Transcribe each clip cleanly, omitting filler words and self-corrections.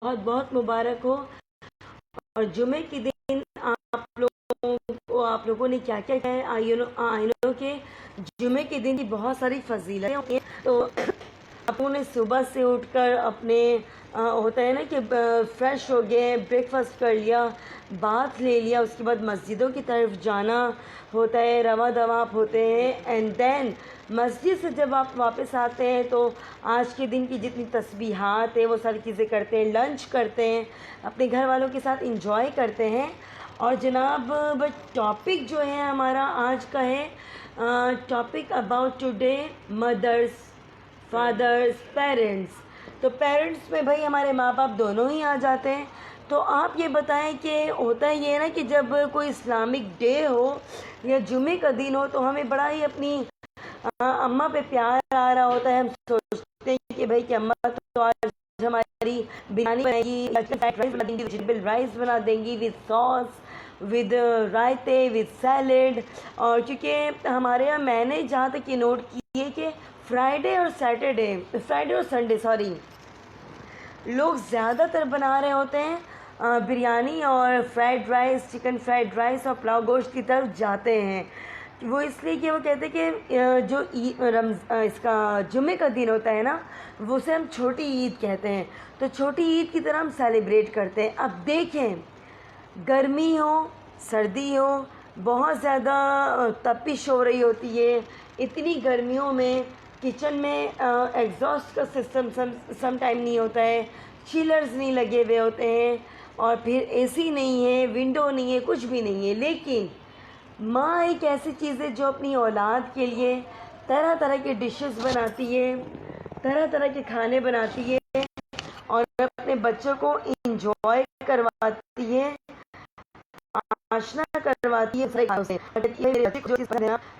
बहुत बहुत मुबारक हो। और जुमे के दिन आप लोगों ने क्या क्या किया है, आई नो के जुमे के दिन की बहुत सारी फजीलतें होती हैं। तो आप लोगों ने सुबह से उठकर अपने होता है ना कि फ्रेश हो गए, ब्रेकफास्ट कर लिया, बाथ ले लिया, उसके बाद मस्जिदों की तरफ जाना होता है, रवा दवाब होते हैं, एंड देन मस्जिद से जब आप वापस आते हैं तो आज के दिन की जितनी तस्बीहात है वो सारी चीज़ें करते हैं, लंच करते हैं, अपने घर वालों के साथ इंजॉय करते हैं। और जनाब बट टॉपिक जो है हमारा आज का है topic about today mothers, fathers, parents. तो पेरेंट्स में भाई हमारे माँ बाप दोनों ही आ जाते हैं। तो आप ये बताएं कि होता ये है ना कि जब कोई इस्लामिक डे हो या जुमे का दिन हो तो हमें बड़ा ही अपनी अम्मा पे प्यार आ रहा होता है। हम सोचते हैं कि भाई कि अम्मा तो आज हमारी बिरयानी बनाएगी, वेजिटेबल राइस बना देंगी विद सॉस, विद रायते, विद सैलेड। और क्योंकि हमारे यहाँ मैंने जहाँ तक ये नोट की है कि फ्राइडे और संडे लोग ज़्यादातर बना रहे होते हैं बिरयानी और fried rice, chicken fried rice और पुलाव गोश्त की तरफ जाते हैं। वो इसलिए कि वो कहते हैं कि जो इसका जुमे का दिन होता है ना, वो उसे हम छोटी ईद कहते हैं। तो छोटी ईद की तरह हम सेलिब्रेट करते हैं। अब देखें, गर्मी हो, सर्दी हो, बहुत ज़्यादा तपिश हो रही होती है, इतनी गर्मियों में किचन में एग्जॉस्ट का सिस्टम सम टाइम नहीं होता है, चिलर्स नहीं लगे हुए होते हैं, और फिर एसी नहीं है, विंडो नहीं है, कुछ भी नहीं है। लेकिन माँ एक ऐसी चीज़ है जो अपनी औलाद के लिए तरह तरह के डिशेस बनाती है, तरह तरह के खाने बनाती है और अपने बच्चों को इंजॉय करवाती है, आशना करवाती है।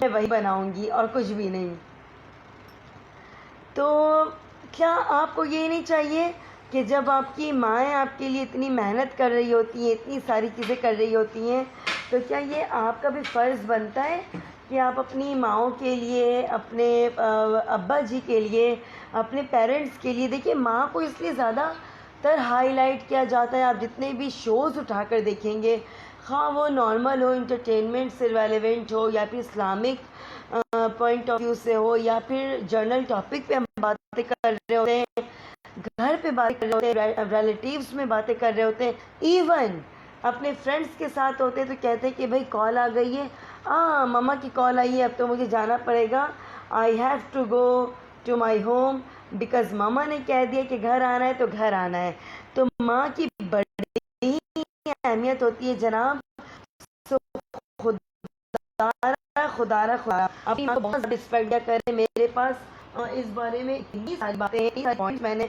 मैं वही बनाऊंगी और कुछ भी नहीं। तो क्या आपको ये नहीं चाहिए कि जब आपकी माएँ आपके लिए इतनी मेहनत कर रही होती हैं, इतनी सारी चीज़ें कर रही होती हैं, तो क्या ये आपका भी फ़र्ज़ बनता है कि आप अपनी माँओं के लिए, अपने अब्बा जी के लिए, अपने पेरेंट्स के लिए, देखिए माँ को इसलिए ज़्यादातर हाईलाइट किया जाता है। आप जितने भी शोज़ उठाकर देखेंगे, हाँ वो नॉर्मल हो, इंटरटेनमेंट से रेलेवेंट हो, या फिर इस्लामिक पॉइंट ऑफ व्यू से हो, या फिर जर्नल टॉपिक पे हम बातें कर रहे होते हैं, घर पे बातें कर रहे होते हैं, रिलेटिव्स में बातें कर रहे होते हैं, इवन अपने फ्रेंड्स के साथ होते हैं, तो कहते हैं कि भाई कॉल आ गई है, मम्मा की कॉल आई है, अब तो मुझे जाना पड़ेगा, I have to go to my home because मामा ने कह दिया कि घर आना है तो घर आना है। तो माँ की बड़ी ही अहमियत होती है जनाब। सो खुदारा अपनी माँ को बहुत रिस्पेक्ट करें। मेरे पास इस बारे में इतनी सारी बातें हैं, इतनी सारी पॉइंट्स मैंने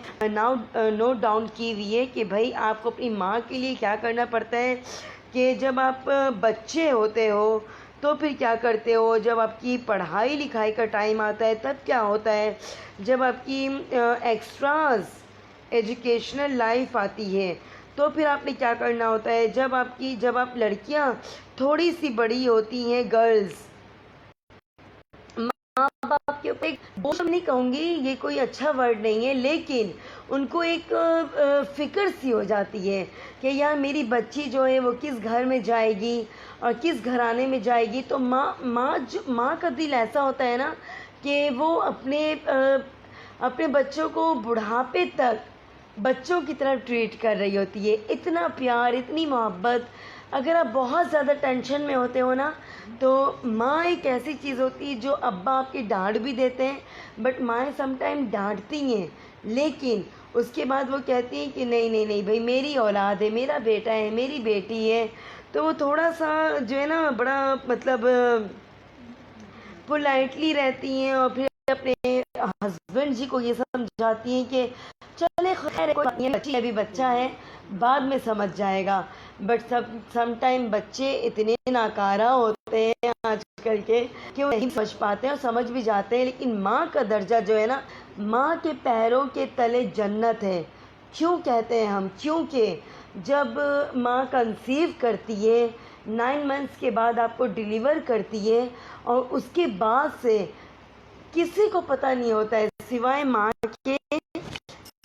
नोट डाउन की हुई है कि भाई आपको अपनी माँ के लिए क्या करना पड़ता है। कि जब आप बच्चे होते हो तो फिर क्या करते हो, जब आपकी पढ़ाई लिखाई का टाइम आता है तब क्या होता है, जब आपकी एक्स्ट्राज एजुकेशनल लाइफ आती है तो फिर आपने क्या करना होता है, जब आप लड़कियां थोड़ी सी बड़ी होती हैं, गर्ल्स, माँ बाप के ऊपर एक बोझ नहीं कहूँगी, ये कोई अच्छा वर्ड नहीं है, लेकिन उनको एक फ़िक्र सी हो जाती है कि यार मेरी बच्ची जो है वो किस घर में जाएगी और किस घराने में जाएगी। तो माँ का दिल ऐसा होता है ना कि वो अपने बच्चों को बुढ़ापे तक बच्चों की तरह ट्रीट कर रही होती है। इतना प्यार, इतनी मोहब्बत। अगर आप बहुत ज़्यादा टेंशन में होते हो ना, तो माँ एक ऐसी चीज़ होती है जो अब्बा आपके डांट भी देते हैं, बट माएँ समटाइम डांटती हैं, लेकिन उसके बाद वो कहती हैं कि नहीं नहीं नहीं भाई, मेरी औलाद है, मेरा बेटा है, मेरी बेटी है। तो वो थोड़ा सा जो है ना बड़ा मतलब पोलाइटली रहती हैं और फिर अपने हस्बैंड जी को ये समझाती हैं कि चले खैर कोई बात नहीं है, बच्ची अभी बच्चा है, बाद में समझ जाएगा। बट सम टाइम बच्चे इतने नाकारा होते हैं आजकल के कि वो नहीं समझ पाते हैं और समझ भी जाते हैं। लेकिन माँ का दर्जा जो है ना, माँ के पैरों के तले जन्नत है। क्यों कहते हैं हम, क्योंकि जब माँ कंसीव करती है, 9 मंथ्स के बाद आपको डिलीवर करती है, और उसके बाद से किसी को पता नहीं होता है सिवाय माँ के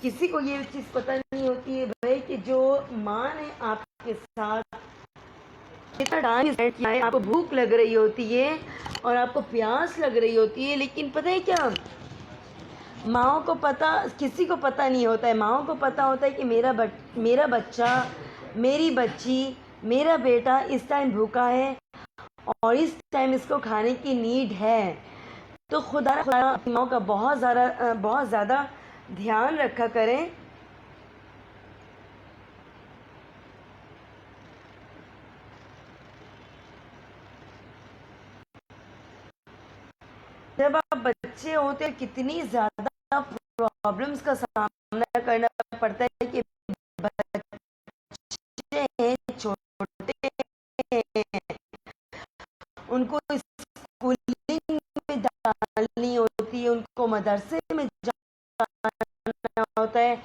किसी को ये चीज़ पता नहीं होती है भाई कि जो माँ ने आपके साथ कितना टाइम स्पेंड किया है, आपको भूख लग रही होती है और आपको प्यास लग रही होती है, लेकिन पता है क्या, माँओं को पता, किसी को पता नहीं होता है। माँओं को पता होता है कि मेरा बच्चा, मेरी बच्ची, मेरा बेटा इस टाइम भूखा है और इस टाइम इसको खाने की नीड है। तो खुदा अपनी माँओं का बहुत ज़्यादा ध्यान रखा करें। जब आप बच्चे होते हैं कितनी ज़्यादा प्रॉब्लम्स का सामना करना पड़ता है कि बच्चे हैं, छोटे हैं, उनको स्कूलिंग में डालनी होती है, उनको मदरसे में जाना होता है।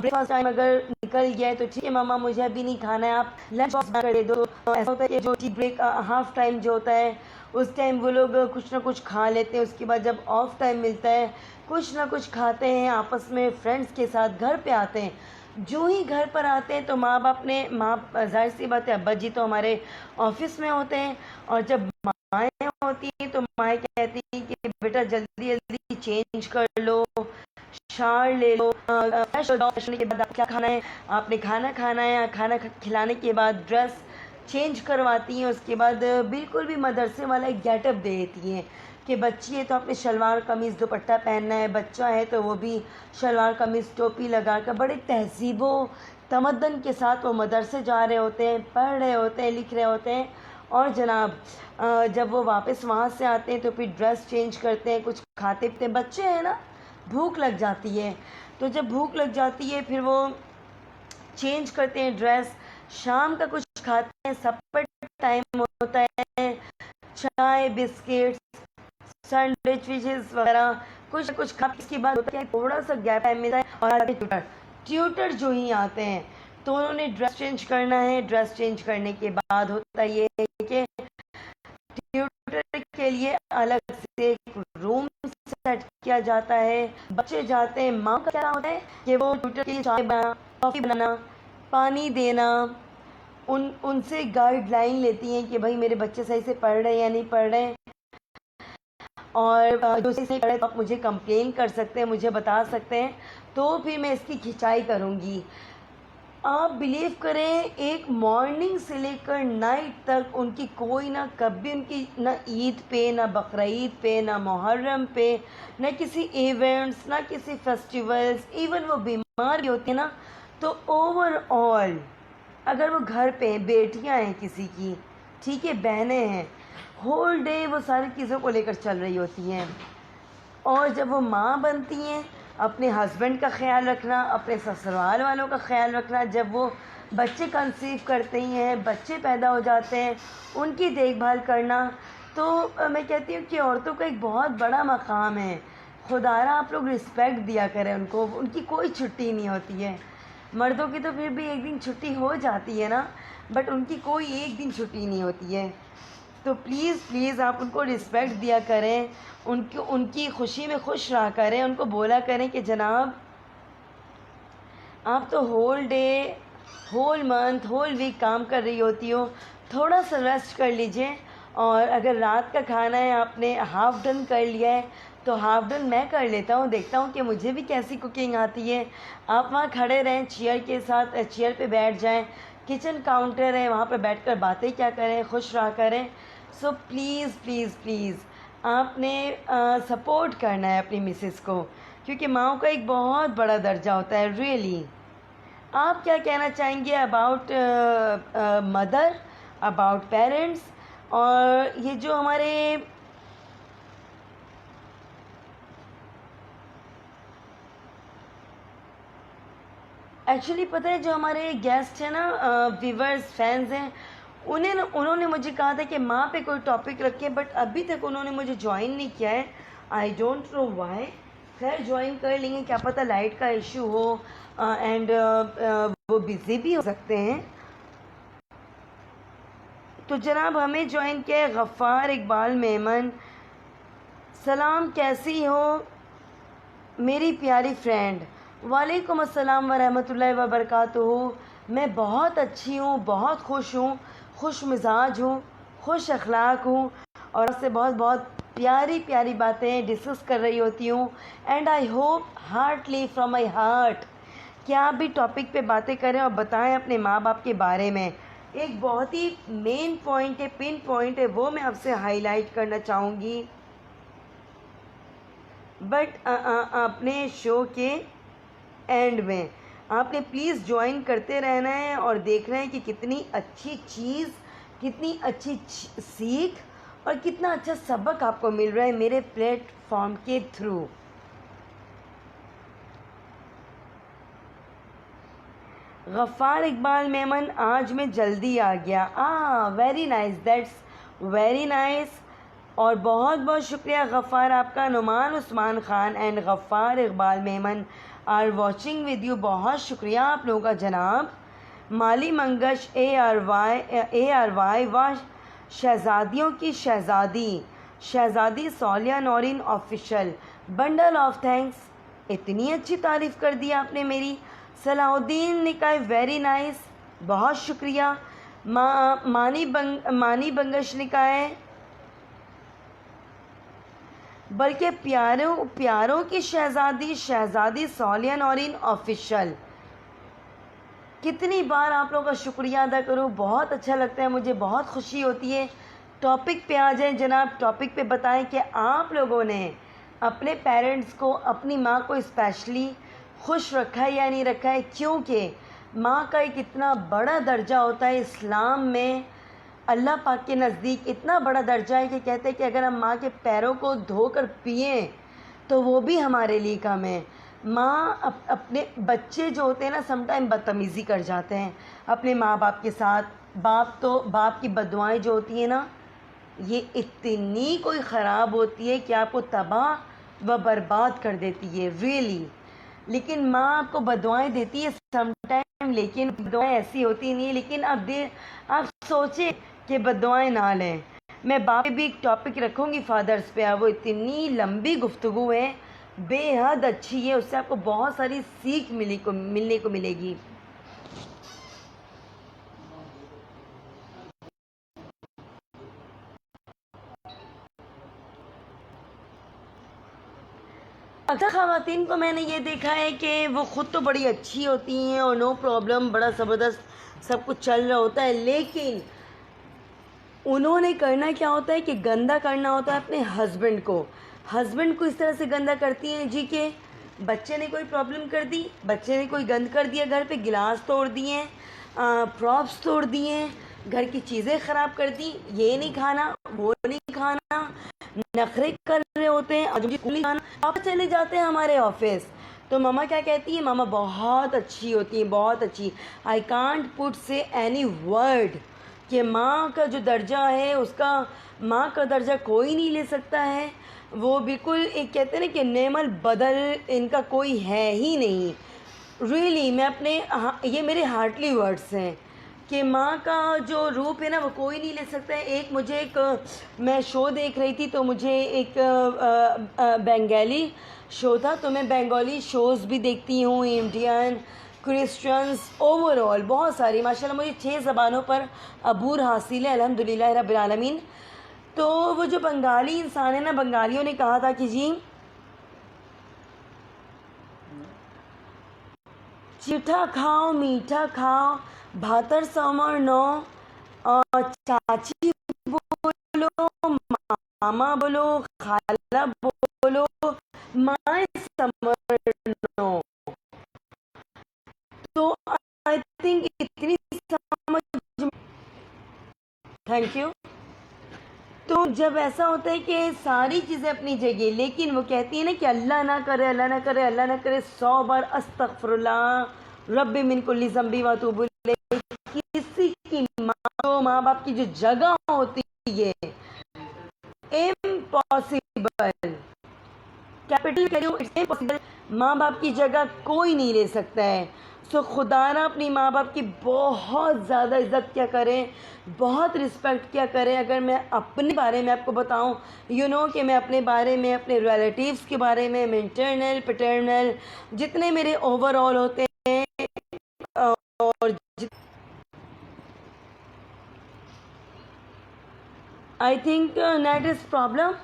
ब्रेकफास्ट टाइम अगर निकल गया है तो ठीक है मामा, मुझे अभी नहीं खाना है, आप लंच बॉक्स कर दे दो। ऐसा होता है कि जो ब्रेक हाफ टाइम जो होता है उस टाइम वो लोग कुछ ना कुछ खा लेते हैं। उसके बाद जब ऑफ टाइम मिलता है कुछ ना कुछ खाते हैं, आपस में फ्रेंड्स के साथ घर पे आते हैं। जो ही घर पर आते हैं तो माँ बाप ने, जाहिर सी बात है, अब्बा जी तो हमारे ऑफिस में होते हैं, और जब माएँ होती हैं तो माएँ कहती हैं कि बेटा जल्दी जल्दी चेंज कर लो, शावर ले लो, फ्रेश हो जाओ, फ्रेश होने के बाद आप क्या खाना है, आपने खाना खाना है, खाना खिलाने के बाद ड्रेस चेंज करवाती हैं। उसके बाद बिल्कुल भी मदरसे वाला एक गेटअप दे देती हैं कि बच्ची है तो आपने शलवार कमीज़ दुपट्टा पहनना है, बच्चा है तो वो भी शलवार कमीज़ टोपी लगा कर बड़े तहज़ीबो तमद्दन के साथ वो मदरसे जा रहे होते हैं, पढ़ रहे होते हैं, लिख रहे होते हैं। और जनाब जब वो वापस वहाँ से आते हैं तो फिर ड्रेस चेंज करते हैं, कुछ खाते पीते, बच्चे हैं ना, भूख लग जाती है। तो जब भूख लग जाती है फिर वो चेंज करते हैं ड्रेस, शाम का कुछ खाते हैं, सपर टाइम होता है, चाय बिस्किट्स सैंडविचेस वगैरह कुछ खा, इसके बाद होता है थोड़ा सा गैप टाइम मिलता है और ट्यूटर जो ही आते हैं तो उन्होंने ड्रेस चेंज करना है। ड्रेस चेंज करने के बाद होता ये है कि ट्यूटर के लिए अलग से एक रूम सेट किया जाता है। बच्चे जाते हैं, माँ का क्या होता है कि वो ट्यूटर के लिए चाय बनाना, कॉफ़ी बनाना, पानी देना, उनसे गाइडलाइन लेती हैं कि भाई मेरे बच्चे सही से पढ़ रहे हैं या नहीं पढ़ रहे हैं, और जो सही पढ़े तो आप मुझे कंप्लेन कर सकते हैं, मुझे बता सकते हैं, तो फिर मैं इसकी खिंचाई करूँगी। आप बिलीव करें, एक मॉर्निंग से लेकर नाइट तक उनकी कोई ना, कभी उनकी ना ईद पे, ना बकरीद पे, ना मुहर्रम पे, ना किसी इवेंट्स, ना किसी फेस्टिवल्स, इवन वो बीमार भी होती है ना, तो ओवरऑल अगर वो घर पे बेटियां हैं किसी की, ठीक है, बहनें हैं, होल डे वो सारी चीज़ों को लेकर चल रही होती हैं। और जब वो माँ बनती हैं, अपने हस्बैंड का ख्याल रखना, अपने ससुराल वालों का ख्याल रखना, जब वो बच्चे कंसीव करते ही हैं, बच्चे पैदा हो जाते हैं, उनकी देखभाल करना, तो मैं कहती हूँ कि औरतों का एक बहुत बड़ा मकाम है। खुदारा आप लोग रिस्पेक्ट दिया करें उनको, उनकी कोई छुट्टी नहीं होती है। मर्दों की तो फिर भी एक दिन छुट्टी हो जाती है ना, बट उनकी कोई एक दिन छुट्टी नहीं होती है। तो प्लीज़ आप उनको रिस्पेक्ट दिया करें, उनकी खुशी में खुश रहा करें, उनको बोला करें कि जनाब आप तो whole day, whole month, whole week काम कर रही होती हो, थोड़ा सा रेस्ट कर लीजिए। और अगर रात का खाना है आपने हाफ़ डन कर लिया है तो हाफ़ डन मैं कर लेता हूँ, देखता हूँ कि मुझे भी कैसी कुकिंग आती है। आप वहाँ खड़े रहें चेयर के साथ, चेयर पे बैठ जाएं, किचन काउंटर है वहाँ पर बैठकर बातें क्या करें, खुश रहा करें। सो प्लीज़ आपने सपोर्ट करना है अपनी मिसेस को, क्योंकि माँओं का एक बहुत बड़ा दर्जा होता है रियली। आप क्या कहना चाहेंगे अबाउट मदर, अबाउट पेरेंट्स, और ये जो हमारे एक्चुअली पता है, जो हमारे गेस्ट हैं ना, व्यूवर्स, फैंस हैं, उन्होंने मुझे कहा था कि माँ पे कोई टॉपिक रखें, बट अभी तक उन्होंने मुझे ज्वाइन नहीं किया है। I don't know why. खैर ज्वाइन कर लेंगे, क्या पता लाइट का इशू हो, एंड वो बिज़ी भी हो सकते हैं। तो जनाब हमें ज्वाइन किया है गफ़ार इकबाल मेमन, सलाम, कैसी हो मेरी प्यारी फ्रेंड। वालेकुम अस्सलाम वरहमतुल्लाहि वबरकातुहू। मैं बहुत अच्छी हूँ, बहुत खुश हूँ, खुश मिजाज हूँ, खुश अखलाक हूँ और आपसे बहुत बहुत प्यारी प्यारी बातें डिस्कस कर रही होती हूँ। And I hope heartly from my heart कि आप भी टॉपिक पे बातें करें और बताएं अपने माँ बाप के बारे में। एक बहुत ही मेन पॉइंट है, पिन पॉइंट है, वो मैं आपसे हाईलाइट करना चाहूँगी। बट अपने शो के एंड में आपने प्लीज़ ज्वाइन करते रहना है और देखना है कि कितनी अच्छी चीज़, कितनी अच्छी सीख और कितना अच्छा सबक आपको मिल रहा है मेरे प्लेटफॉर्म के थ्रू। गफ़ार इकबाल मेमन, आज मैं जल्दी आ गया। Very nice, that's very nice. और बहुत बहुत शुक्रिया गफ़ार आपका। Numan Usman Khan and Ghaffar Iqbal Memon are watching with you. बहुत शुक्रिया आप लोगों का जनाब। माली मंगश ARY व शहज़ादियों की शहज़ादी Saulia Naureen official, bundle of thanks. इतनी अच्छी तारीफ़ कर दी आपने मेरी। सलाहुद्दीन ने कहा वेरी नाइस, बहुत शुक्रिया। मानी बंगश ने कहा है बल्कि प्यारों की शहज़ादी सौलिया नौरीन ऑफिशियल। कितनी बार आप लोगों का शुक्रिया अदा करूँ, बहुत अच्छा लगता है मुझे, बहुत खुशी होती है। टॉपिक पे आ जाएं जनाब, टॉपिक पे बताएं कि आप लोगों ने अपने पेरेंट्स को, अपनी माँ को स्पेशली खुश रखा है या नहीं रखा है। क्योंकि माँ का एक इतना बड़ा दर्जा होता है इस्लाम में, अल्लाह पाक के नज़दीक इतना बड़ा दर्जा है कि कहते हैं कि अगर हम माँ के पैरों को धोकर पिएं तो वो भी हमारे लिए कम है। माँ अपने बच्चे जो होते हैं ना, समटाइम बदतमीज़ी कर जाते हैं अपने माँ बाप के साथ। बाप की बददुआएं जो होती हैं ना, ये इतनी कोई ख़राब होती है कि आपको तबाह व बर्बाद कर देती है रियली। लेकिन माँ आपको बददुआएं देती है समटाइम, लेकिन बददुआएं ऐसी होती नहीं है। लेकिन आप सोचें कि बददुआएं ना लें। मैं बाप पे भी एक टॉपिक रखूँगी फादर्स पे, वो इतनी लंबी गुफ्तगू है, बेहद अच्छी है, उससे आपको बहुत सारी सीख मिलने को मिलेगी। अक्सर ख़वातीन को मैंने ये देखा है कि वो ख़ुद तो बड़ी अच्छी होती हैं और नो प्रॉब्लम, बड़ा ज़बरदस्त सब कुछ चल रहा होता है, लेकिन उन्होंने करना क्या होता है कि गंदा करना होता है अपने हस्बैंड को इस तरह से गंदा करती हैं जी कि बच्चे ने कोई प्रॉब्लम कर दी, बच्चे ने कोई गंद कर दिया, घर पे गिलास तोड़ दिए, प्रॉप्स तोड़ दिए, घर की चीज़ें ख़राब कर दी, ये नहीं खाना, वो नहीं खाना, नखरे कर रहे होते हैं, आज मुझे स्कूल नहीं जाना, पापा चले जाते हैं हमारे ऑफिस। तो मामा क्या कहती है, मामा बहुत अच्छी होती है, बहुत अच्छी। आई कांट पुट से एनी वर्ड कि माँ का जो दर्जा है उसका, माँ का दर्जा कोई नहीं ले सकता है। वो बिल्कुल एक कहते हैं ना कि नेमल बदल इनका कोई है ही नहीं रियली। मैं अपने ये मेरे हार्टली वर्ड्स हैं कि माँ का जो रूप है ना वो कोई नहीं ले सकता है। मैं शो देख रही थी तो मुझे एक बंगाली शो था, तो मैं बंगाली शोज़ भी देखती हूँ, इंडियन, क्रिश्चियंस, ओवरऑल बहुत सारी, माशाल्लाह मुझे 6 ज़बानों पर अबूर हासिल है अल्हम्दुलिल्लाह रब्बिल आलमीन। तो वो जो बंगाली इंसान है ना, बंगालियों ने कहा था कि जी चिठा खाओ मीठा खाओ, भातर समर नो, और चाची बोलो, मामा बोलो, खाला बोलो, माए समर नो। तो आई थिंक इतनी समझ, थैंक यू। तो जब ऐसा होता है कि सारी चीज़ें अपनी जगह, लेकिन वो कहती है ना कि अल्लाह ना करे, अल्लाह ना करे, अल्लाह ना करे, 100 बार अस्तगफिरुल्लाह रब्बी मिन कुल्ली ज़ंबी व अतूबु इलैह। किसी की माँ बाप की जो जगह होती है इम्पॉसिबल, कैपिटल कह रही हूँ, इट्स इम्पॉसिबल, माँ बाप की जगह कोई नहीं ले सकता है। सो खुदा ना अपनी माँ बाप की बहुत ज़्यादा इज़्ज़त क्या करें, बहुत रिस्पेक्ट क्या करें। अगर मैं अपने बारे में आपको बताऊं, कि मैं अपने बारे में, अपने रिलेटिव्स के बारे में, मैटरनल पैटर्नल जितने मेरे ओवरऑल होते हैं, और I think net is problem.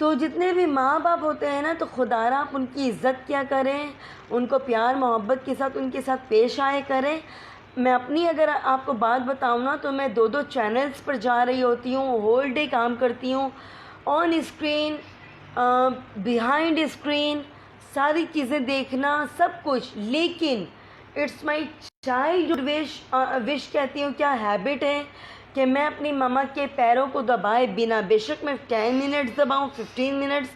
तो जितने भी माँ बाप होते हैं ना, तो खुदारा आप उनकी इज़्ज़त क्या करें, उनको प्यार मोहब्बत के साथ उनके साथ पेश आए करें। मैं अपनी अगर आपको बात बताऊँ ना, तो मैं 2-2 चैनल्स पर जा रही होती हूँ, होल डे काम करती हूँ, ऑन स्क्रीन, बिहाइंड स्क्रीन, सारी चीज़ें देखना सब कुछ। लेकिन इट्स माई चाइल्ड विश कहती हूँ, क्या हैबिट है कि मैं अपनी मम्मा के पैरों को दबाए बिना, बेशक मैं 10 मिनट्स दबाऊँ, 15 मिनट्स,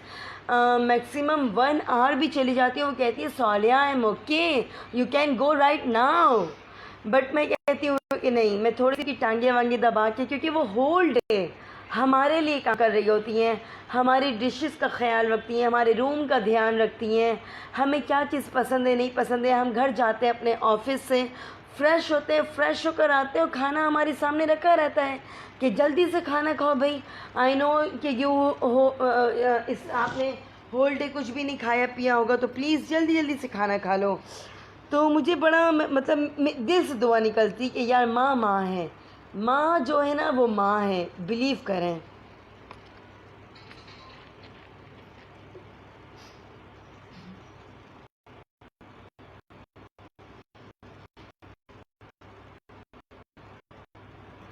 मैक्सिमम 1 आवर भी चली जाती हूँ। वो कहती है सोलिया I am okay, you can go right now. But मैं कहती हूँ कि नहीं, मैं थोड़ी सी टांगे वांगे दबा के, क्योंकि वो होल डे हमारे लिए काम कर रही होती हैं, हमारी डिशेस का ख्याल रखती हैं, हमारे रूम का ध्यान रखती हैं, हमें क्या चीज़ पसंद है नहीं पसंद है। हम घर जाते हैं अपने ऑफिस से, फ्रेश होते हैं, फ्रेश होकर आते हैं और खाना हमारे सामने रखा रहता है कि जल्दी से खाना खाओ भाई। आई नो कि यू हो इस आपने होल डे कुछ भी नहीं खाया पिया होगा, तो प्लीज़ जल्दी जल्दी से खाना खा लो। तो मुझे बड़ा मतलब दिल से दुआ निकलती कि यार माँ माँ है, माँ जो है ना वो माँ है, बिलीव करें।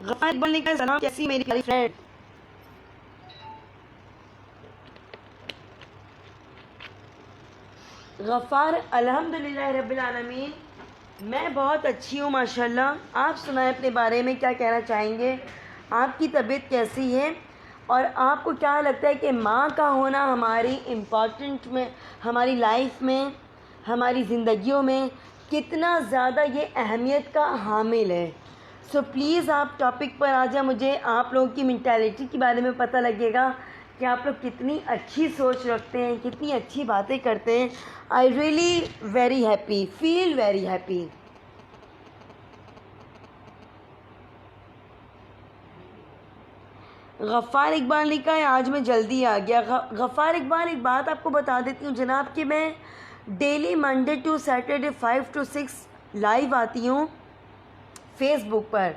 गफार बोलने का सलाम, कैसी मेरी प्यारी फ्रेंड। गफ़ार अल्हम्दुलिल्लाह रब्बिल आलमीन, मैं बहुत अच्छी हूँ माशाल्लाह। आप सुनाएं अपने बारे में, क्या कहना चाहेंगे, आपकी तबीयत कैसी है, और आपको क्या लगता है कि माँ का होना हमारी इम्पॉर्टेंट में, हमारी लाइफ में, हमारी ज़िंदगियों में कितना ज़्यादा ये अहमियत का हामिल है। सो प्लीज़ आप टॉपिक पर आ जाए, मुझे आप लोगों की मेंटालिटी के बारे में पता लगेगा कि आप लोग कितनी अच्छी सोच रखते हैं, कितनी अच्छी बातें करते हैं। I really very happy, feel very happy. Ghaffar Iqbal लिखा है आज मैं जल्दी आ गया। गफ़ार इकबाल, एक बात आपको बता देती हूँ जनाब कि मैं daily Monday to Saturday 5 to 6 live आती हूँ फेसबुक पर,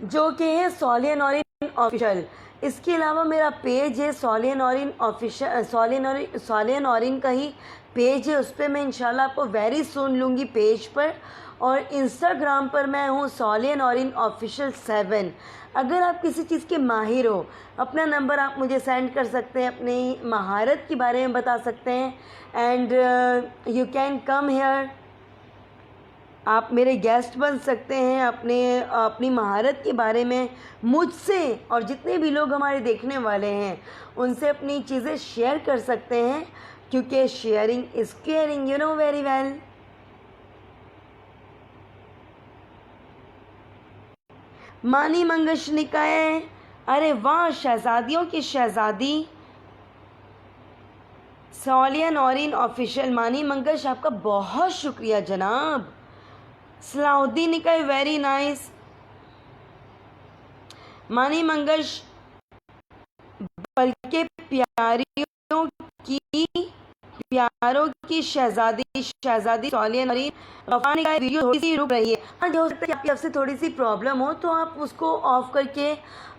जो कि है सोलिया नौरीन ऑफिशियल। इसके अलावा मेरा पेज है सोलिया नौरीन ऑफिशियल, सोलिया नौरीन का ही पेज है, उस पर मैं इंशाल्लाह आपको वेरी सुन लूँगी पेज पर। और इंस्टाग्राम पर मैं हूँ सोलिया नौरीन ऑफिशियल 7। अगर आप किसी चीज़ के माहिर हो, अपना नंबर आप मुझे सेंड कर सकते हैं, अपनी महारत के बारे में बता सकते हैं, and you can come here, आप मेरे गेस्ट बन सकते हैं, अपनी महारत के बारे में मुझसे और जितने भी लोग हमारे देखने वाले हैं उनसे अपनी चीज़ें शेयर कर सकते हैं, क्योंकि sharing is caring, you know very well. मानी मंगश निकाय, अरे वाह, शहजादियों की शहजादी सोलिया नौरीन ऑफिशियल। मानी मंगश, आपका बहुत शुक्रिया जनाब। सलाउद्दीन निकाय, वेरी नाइस। मानी मंगश, बल्कि प्यारों की शहजादी सोलिया नौरीन। गफार का वीडियो थोड़ी सी रुक रही है, हाँ हो सकता है आपकी आपसे थोड़ी सी प्रॉब्लम हो, तो आप उसको ऑफ करके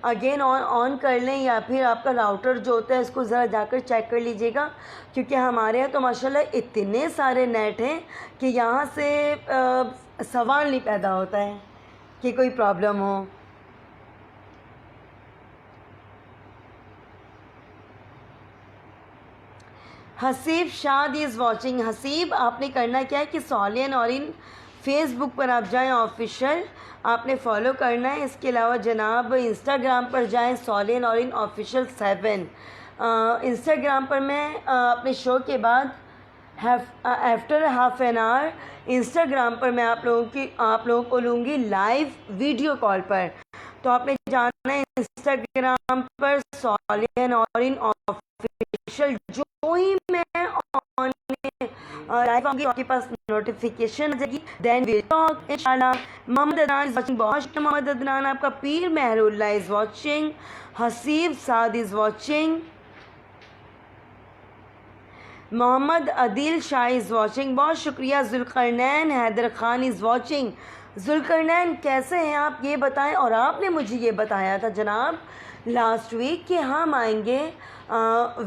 अगेन ऑन कर लें, या फिर आपका राउटर जो होता है उसको ज़रा जाकर चेक कर लीजिएगा, क्योंकि हमारे यहाँ तो माशाल्लाह इतने सारे नेट हैं कि यहाँ से सवाल नहीं पैदा होता है कि कोई प्रॉब्लम हो। हसीब शाद इज़ वॉचिंग। हसीब, आपने करना क्या है कि सोलिया नौरीन फेसबुक पर आप जाएं ऑफिशियल, आपने फॉलो करना है। इसके अलावा जनाब इंस्टाग्राम पर जाएं सोलिया नौरीन ऑफिशियल 7। इंस्टाग्राम पर मैं अपने शो के बाद after half an hour Instagram पर मैं आप लोगों को लूँगी लाइव वीडियो कॉल पर। तो आपने जान है इंस्टाग्राम पर सॉलिह नौरीन ऑफिशियल। जो ही मैं ऑन लाइव आऊंगी आपके पास नोटिफिकेशन आ जाएगी। देन विल टॉक इंशाल्लाह। मोहम्मद अदनान इज वाचिंग, बहुत शुक्रिया मोहम्मद अदनान आपका। Pir Mehrullah is watching, Haseeb Saad is watching, Mohammad Adeel Shah is watching, बहुत शुक्रिया। Zulqarnain Haider Khan is watching. जुल्करनैन कैसे हैं आप ये बताएं। और आपने मुझे ये बताया था जनाब लास्ट वीक कि हम आएंगे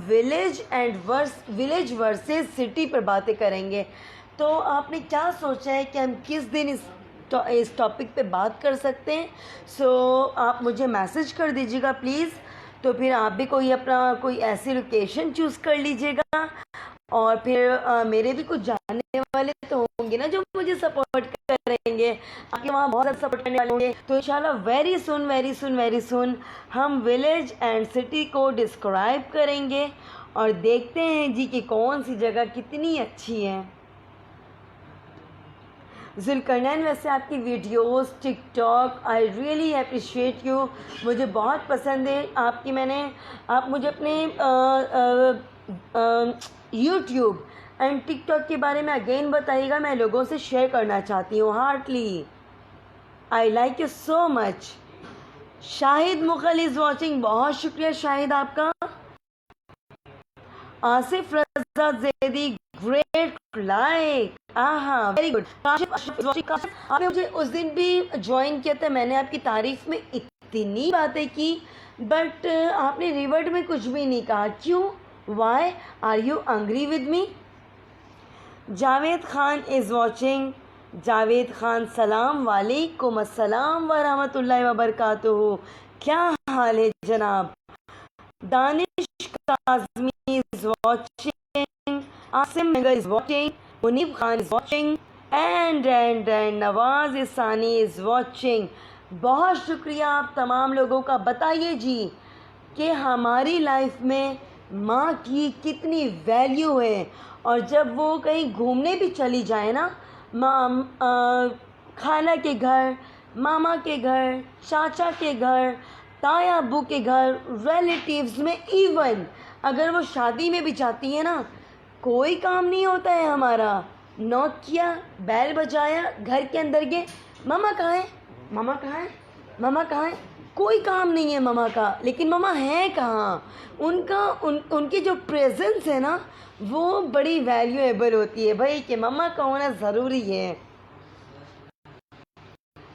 विलेज वर्सेस सिटी पर बातें करेंगे। तो आपने क्या सोचा है कि हम किस दिन इस टॉपिक पे बात कर सकते हैं। आप मुझे मैसेज कर दीजिएगा प्लीज़। तो फिर आप भी कोई ऐसी लोकेशन चूज़ कर लीजिएगा। और फिर मेरे भी कुछ जानने वाले तो होंगे ना जो मुझे सपोर्ट करेंगे। आपके वहाँ बहुत ज़्यादा सपोर्ट करने वाले होंगे। तो इंशाल्लाह वेरी सुन हम विलेज एंड सिटी को डिस्क्राइब करेंगे और देखते हैं जी कि कौन सी जगह कितनी अच्छी है। जुल्करनैन वैसे आपकी videos TikTok I really appreciate you, मुझे बहुत पसंद है आपकी। आप मुझे अपने यूट्यूब एंड टिकटॉक के बारे में अगेन बताइएगा, मैं लोगों से शेयर करना चाहती हूँ heartly. I like you so much. Shahid Mughal is watching, बहुत शुक्रिया शाहिद आपका। आसिफ रजा जैदी ग्रेट लाइक, आहा वेरी गुड। आपने मुझे उस दिन भी ज्वाइन किया था, मैंने आपकी तारीफ में इतनी बातें की बट आपने रिवर्ट में कुछ भी नहीं कहा, क्यों? Why are you angry with me? Javed Khan is watching. Javed Khan सलाम वालेकुम अस्सलाम व रहमतुल्लाहि व बरकातुहू, क्या हाल है जनाब? Danish Kazmi is watching, Asim Menga is watching, Munib Khan is watching, and Nawaz Isani is watching। बहुत शुक्रिया आप तमाम लोगों का। बताइए जी कि हमारी लाइफ में माँ की कितनी वैल्यू है। और जब वो कहीं घूमने भी चली जाए ना, खाला के घर, मामा के घर, चाचा के घर, ताया अब्बू के घर, रिलेटिव्स में, इवन अगर वो शादी में भी जाती है ना, कोई काम नहीं होता है हमारा। नॉक किया, बैल बजाया, घर के अंदर गए, मामा कहाँ है, मामा कहाँ है, मामा कहाँ है, कोई काम नहीं है मामा का। लेकिन मामा है कहाँ? उनकी जो प्रेजेंस है ना वो बड़ी वैल्यूएबल होती है भाई, कि मामा का होना ज़रूरी है।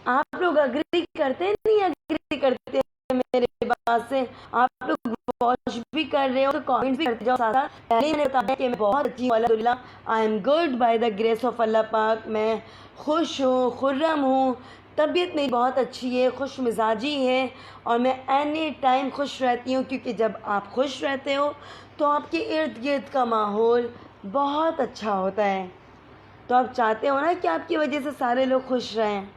आप लोग अग्री करते हैं नहीं अग्री करते हैं मेरे बात से? आप लोग वॉच भी कर रहे हो तो कमेंट्स भी करते जाओ साथ साथ। पहले मैंने बताया कि मैं बहुत अच्छी हूँ, अल्हम्दुलिल्लाह I am good by the grace of Allah पाक। मैं खुश हूँ, खुर्रम हूँ, तबीयत मेरी बहुत अच्छी है, खुश मिजाजी है और मैं एनी टाइम खुश रहती हूँ। क्योंकि जब आप खुश रहते हो तो आपके इर्द गिर्द का माहौल बहुत अच्छा होता है। तो आप चाहते हो ना कि आपकी वजह से सारे लोग खुश रहें।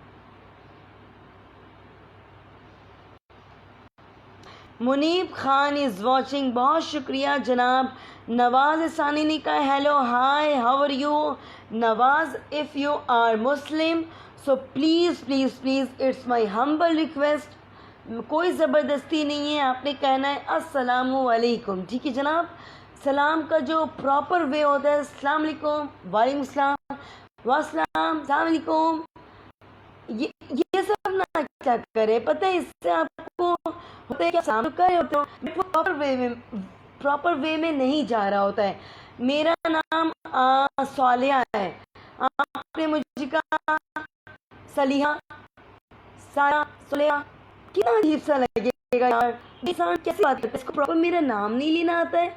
मुनीब खान इज़ वॉचिंग, बहुत शुक्रिया जनाब। नवाज़ सानी ने कहा hello hi how are you. Nawaz, if you are Muslim so please please please it's my humble request, कोई ज़बरदस्ती नहीं है, आपने कहना है अस्सलामु अलैकुम। ठीक है जनाब, सलाम का जो प्रॉपर वे होता है अस्सलाम वालेकुम, वालेकुम सलाम, वस्सलाम, अस्सलाम वालेकुम, ये सब ना क्या करे, पता है इससे आपको होता है क्या, सामने करे होते हो प्रॉपर वे में नहीं जा रहा होता है। मेरा नाम सालिया है, आपने मुझे कहा सलिहा, सारा, सोलिया, कितना अजीब सा लगेगा यार, इंसान कैसे बात करता है, इसको प्रॉपर मेरा नाम नहीं लेना आता है।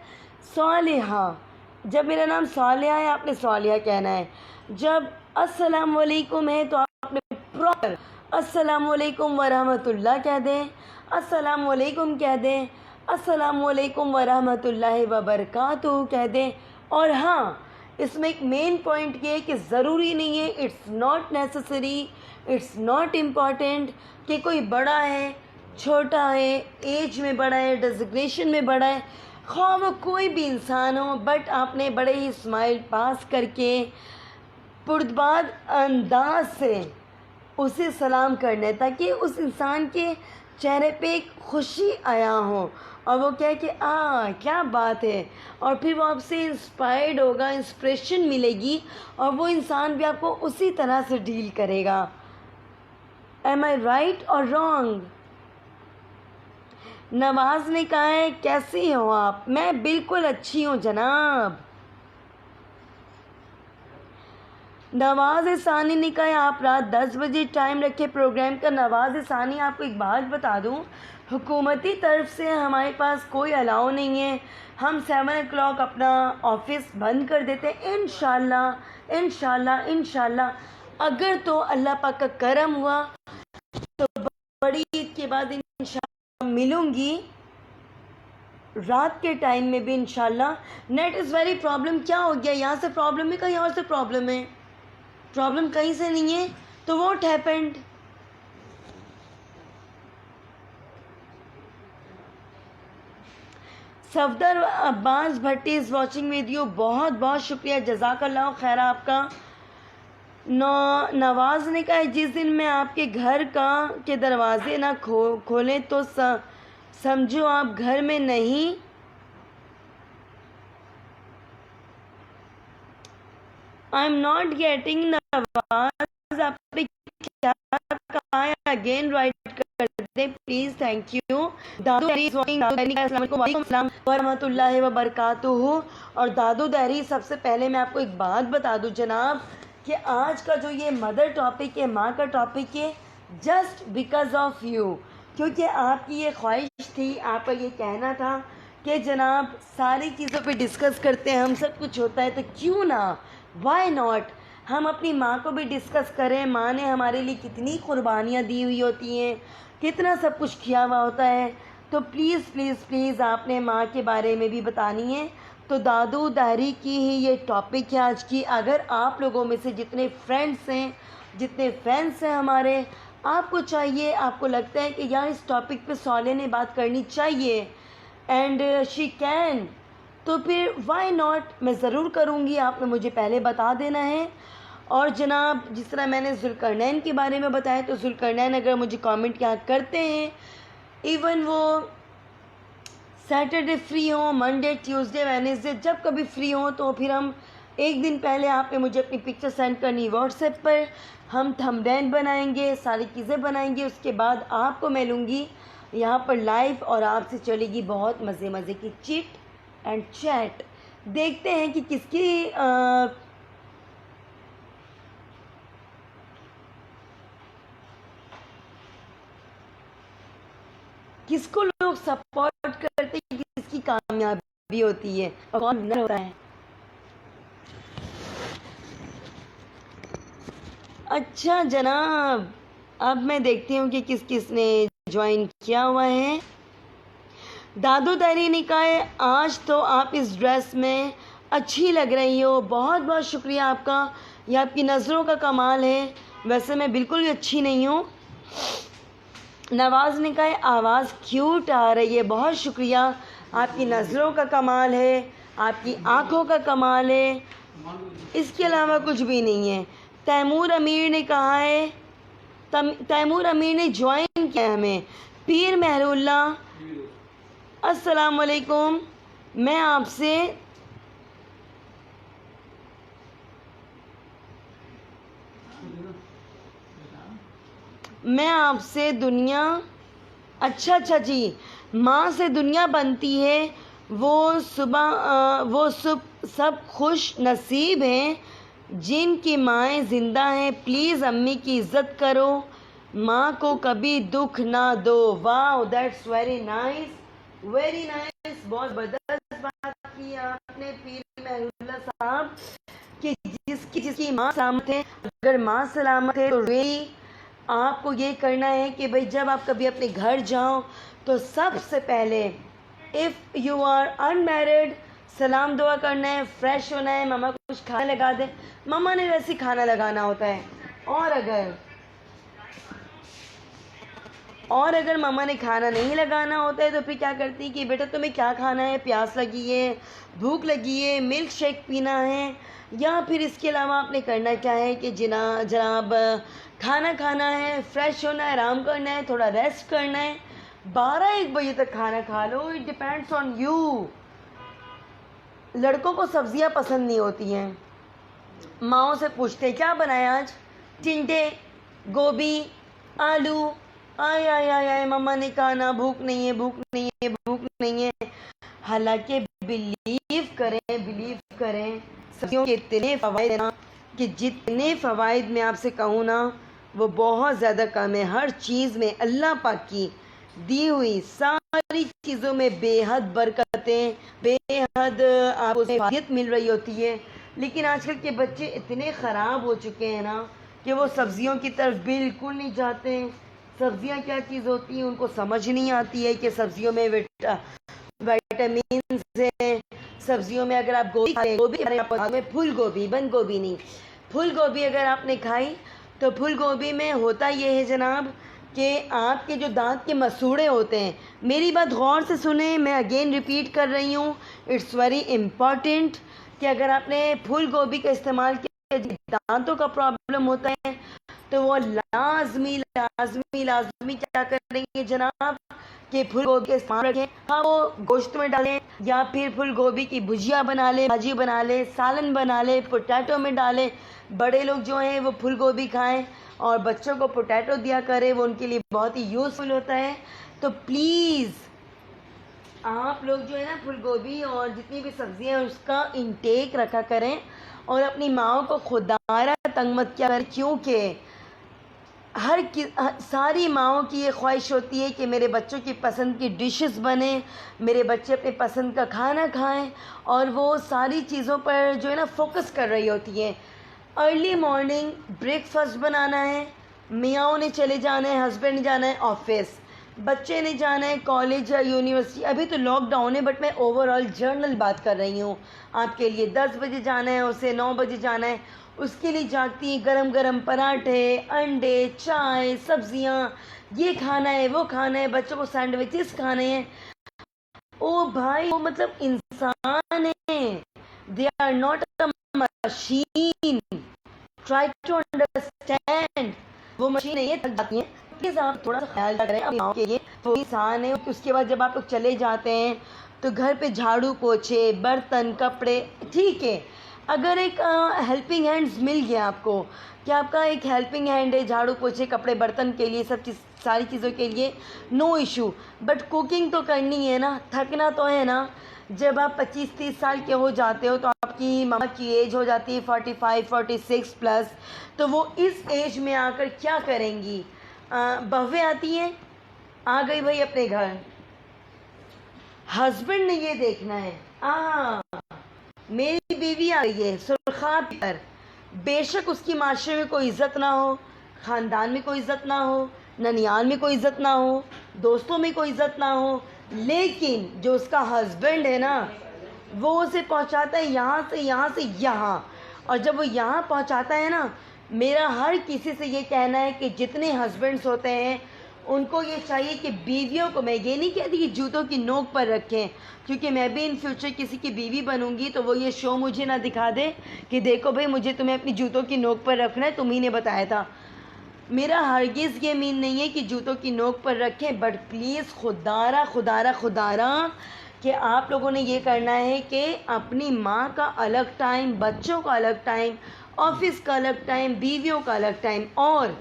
सालिहा, जब मेरा नाम सालिया है आपने सालिया कहना है। जब अस्सलाम वालेकुम है तो आपने प्रॉपर अस्सलाम वालेकुम वरहमतुल्लाह कह दें, अस्सलाम वालेकुम कह दें, अस्सलाम वालेकुम वरहमतुल्लाहि वबरकातुहू कह दें। और हाँ, इसमें एक मेन पॉइंट ये है कि ज़रूरी नहीं है, it's not necessary, it's not important कि कोई बड़ा है, छोटा है, एज में बड़ा है, डेजिग्नेशन में बड़ा है, ख़्वाह वो कोई भी इंसान हो, बट आपने बड़े ही स्माइल पास करके पुरबाद अंदाज से उसे सलाम करना है, ताकि उस इंसान के चेहरे पे एक खुशी आया हो और वो कहे कि क्या बात है, और फिर वो आपसे इंस्पायर्ड होगा, इंस्पिरेशन मिलेगी और वो इंसान भी आपको उसी तरह से डील करेगा। एम आई राइट और रॉन्ग? नवाज ने कहा है कैसी हो आप? मैं बिल्कुल अच्छी हूँ जनाब। नवाज सानी ने कहा आप रात 10 बजे टाइम रखे प्रोग्राम का। नवाज सानी, आपको एक बात बता दूं, हुकूमती तरफ से हमारे पास कोई अलाउ नहीं है। हम 7 o'clock अपना ऑफिस बंद कर देते हैं। इंशाल्लाह इंशाल्लाह इंशाल्लाह अगर तो अल्लाह पाक का करम हुआ तो बड़ी ईद के बाद इंशाल्लाह मिलूंगी रात के टाइम में भी इंशाल्लाह। Net is very problem. क्या हो गया? यहाँ से प्रॉब्लम है, कहीं और से प्रॉब्लम है? प्रॉब्लम कहीं से नहीं है, तो what happened? Safdar Abbas Bhatti is watching video. बहुत बहुत शुक्रिया, जज़ाकल्लाह खैर आपका। नवाज ने कहा जिस दिन मैं आपके घर के दरवाजे ना खोलें तो समझो आप घर में नहीं। I am not getting. Nawaz आपने क्या कहा है? अगेन राइट कर दे प्लीज, थैंक यू। दादू रहमतुल्लाहि व बरकातुहू। और दादू दहरी, सबसे पहले मैं आपको एक बात बता दूं जनाब कि आज का जो ये मदर टॉपिक है, माँ का टॉपिक है, जस्ट बिकॉज ऑफ यू, क्योंकि आपकी ये ख्वाहिश थी, आपका ये कहना था कि जनाब सारी चीज़ों पे डिस्कस करते हैं, हम सब कुछ होता है तो क्यों ना, वाई नॉट, हम अपनी माँ को भी डिस्कस करें। माँ ने हमारे लिए कितनी कुर्बानियाँ दी हुई होती हैं, कितना सब कुछ किया हुआ होता है। तो प्लीज़ प्लीज़ प्लीज़ आपने माँ के बारे में भी बतानी है। तो दादू दहरी की ही ये टॉपिक है आज की। अगर आप लोगों में से जितने फ्रेंड्स हैं, जितने फैंस हैं हमारे, आपको चाहिए, आपको लगता है कि यार इस टॉपिक पे साले ने बात करनी चाहिए एंड शी कैन, तो फिर वाई नॉट, मैं ज़रूर करूँगी। आपने मुझे पहले बता देना है। और जनाब जिस तरह मैंने ज़ुल्करनैन के बारे में बताया, तो ज़ुल्करनैन अगर मुझे कमेंट यहाँ करते हैं, इवन वो सैटरडे फ्री हो, मंडे ट्यूसडे वेडनेसडे, जब कभी फ्री हो, तो फिर हम एक दिन पहले आपने मुझे अपनी पिक्चर सेंड करनी व्हाट्सएप पर, हम थंबनेल बनाएंगे, सारी चीज़ें बनाएंगे, उसके बाद आपको मिलूँगी यहाँ पर लाइव और आपसे चलेगी बहुत मज़े मज़े की चिट एंड चैट। देखते हैं कि किसको लोग सपोर्ट करते हैं, किसकी कामयाबी होती है और कौन विनर होता है। अच्छा जनाब, अब मैं देखती हूँ कि किस किस ने ज्वाइन किया हुआ है। दादू दहरी ने कहा है आज तो आप इस ड्रेस में अच्छी लग रही हो। बहुत बहुत शुक्रिया आपका, यह आपकी नज़रों का कमाल है, वैसे मैं बिल्कुल भी अच्छी नहीं हूँ। नवाज ने कहा है आवाज़ क्यूट आ रही है। बहुत शुक्रिया, आपकी नज़रों का कमाल है, आपकी आँखों का कमाल है, इसके अलावा कुछ भी नहीं है। तैमूर अमीर ने कहा है, तैमूर अमीर ने ज्वाइन किया हमें। पीर मेहरुल्ला, अस्सलाम वालेकुम। मैं आपसे दुनिया, अच्छा जी, माँ से दुनिया बनती है, वो सब खुश नसीब हैं जिनकी माएँ ज़िंदा हैं। प्लीज़ अम्मी की इज़्ज़त करो, माँ को कभी दुख ना दो। Wow, that's very nice, very nice. बहुत ज़बरदस्त बात की आपने पीर मेहरुल्ला साहब कि जिसकी माँ सलामत है, अगर माँ सलामत है तो वे आपको ये करना है कि भाई जब आप कभी अपने घर जाओ तो सबसे पहले इफ़ यू आर अनमैरिड, सलाम दुआ करना है, फ्रेश होना है, मामा को कुछ खाना लगा दें। मामा ने वैसे खाना लगाना होता है, और अगर मामा ने खाना नहीं लगाना होता है तो फिर क्या करती है कि बेटा तुम्हें क्या खाना है, प्यास लगी है, भूख लगी है, मिल्क शेक पीना है, या फिर इसके अलावा आपने करना क्या है कि जनाब खाना खाना है, फ्रेश होना है, आराम करना है, थोड़ा रेस्ट करना है, 12-1 बजे तक खाना खा लो। It depends on you. लड़कों को सब्जियां पसंद नहीं होती हैं, माओ से पूछते क्या बनाया आज, टिंडे, गोभी, आलू, आय आय आय आय मम्मा ने कहा ना भूख नहीं है, भूख नहीं है, भूख नहीं है। हालांकि बिलीव करें सब्जियों के इतने फ़वाइद हैं ना कि जितने फ़वाइद मैं आपसे कहूँ ना वो बहुत ज़्यादा कम है। हर चीज़ में अल्लाह पाक की दी हुई सारी चीज़ों में बेहद बरकतें, बेहद आपको फायदा मिल रही होती है। लेकिन आजकल के बच्चे इतने ख़राब हो चुके हैं ना कि वो सब्जियों की तरफ बिल्कुल नहीं जाते हैं। सब्जियां क्या चीज़ होती हैं उनको समझ नहीं आती है कि सब्जियों में विटामिन है। सब्जियों में अगर आप गोभी फूल गोभी, बंद गोभी नहीं, फूल गोभी अगर आपने खाई तो फूल गोभी में होता ये है जनाब कि आपके जो दांत के मसूड़े होते हैं, मेरी बात गौर से सुने, मैं अगेन रिपीट कर रही हूँ, इट्स वेरी इम्पॉर्टेंट कि अगर आपने फूल गोभी का इस्तेमाल किया, दांतों का प्रॉब्लम होता है तो वो लाजमी क्या करेंगे जनाब कि फूल गोभी का इस्तेमाल रखें। हाँ, वो गोश्त में डालें या फिर फूल गोभी की भुजिया बना ले, भाजी बना ले, सालन बना ले, पोटैटो में डालें। बड़े लोग जो हैं वो फूल गोभी खाएं और बच्चों को पोटैटो दिया करें, वो उनके लिए बहुत ही यूज़फुल होता है। तो प्लीज़ आप लोग जो है ना फूल गोभी और जितनी भी सब्जियां हैं उसका इंटेक रखा करें और अपनी माओ को खुदारा तंग मत किया करें, क्योंकि सारी माओं की ये ख्वाहिश होती है कि मेरे बच्चों की पसंद की डिशेस बने, मेरे बच्चे अपने पसंद का खाना खाएं, और वो सारी चीज़ों पर जो है ना फोकस कर रही होती हैं। अर्ली मॉर्निंग ब्रेकफास्ट बनाना है, मियाँ ने चले जाना है, हस्बैंड ने जाना है ऑफिस, बच्चे ने जाना है कॉलेज या यूनिवर्सिटी। अभी तो लॉकडाउन है बट मैं ओवरऑल जर्नल बात कर रही हूँ आपके लिए। 10 बजे जाना है, उसे 9 बजे जाना है, उसके लिए जागती हैं, गरम गरम पराठे, अंडे, चाय, सब्जियाँ, ये खाना है, वो खाना है, बच्चों को सैंडविचेस खाने हैं। ओ भाई, वो मतलब इंसान है, they are not a machine, try to understand. वो मशीन नहीं है, थक जाती हैं। प्लीज़ आप थोड़ा सा ख्याल करें अपनी माँ के लिए, वो इंसान है। उसके बाद जब आप लोग चले जाते हैं तो घर पे झाड़ू पोछे, बर्तन, कपड़े, ठीक है, अगर एक हेल्पिंग हैंड्स मिल गया आपको कि आपका एक हेल्पिंग हैंड है झाड़ू पोछे, कपड़े, बर्तन के लिए, सब चीज़, सारी चीज़ों के लिए, नो इशू। बट कुकिंग तो करनी है ना, थकना तो है ना। जब आप 25-30 साल के हो जाते हो तो आपकी मामा की एज हो जाती है 45-46 प्लस, तो वो इस एज में आकर क्या करेंगी? बहवें आती हैं, आ गई भाई अपने घर, हस्बैंड ने ये देखना है, मेरी बीवी आ गई है सुरखात पर। बेशक उसकी माशरे में कोई इज़्ज़त ना हो, ख़ानदान में कोई इज़्ज़त ना हो, ननियाल में कोई इज़्ज़त ना हो, दोस्तों में कोई इज़्ज़त ना हो, लेकिन जो उसका हस्बैंड है ना वो उसे पहुंचाता है यहाँ से यहाँ। और जब वो यहाँ पहुंचाता है ना, मेरा हर किसी से ये कहना है कि जितने हस्बैंड्स होते हैं उनको ये चाहिए कि बीवियों को, मैं ये नहीं कहती कि जूतों की नोक पर रखें, क्योंकि मैं भी इन फ्यूचर किसी की बीवी बनूंगी तो वो ये शो मुझे ना दिखा दे कि देखो भाई मुझे तुम्हें अपनी जूतों की नोक पर रखना है, तुम्ही ने बताया था। मेरा हरगिज़ ये मीन नहीं है कि जूतों की नोक पर रखें, बट प्लीज़ खुदारा कि आप लोगों ने ये करना है कि अपनी माँ का अलग टाइम, बच्चों का अलग टाइम, ऑफिस का अलग टाइम, बीवियों का अलग टाइम। और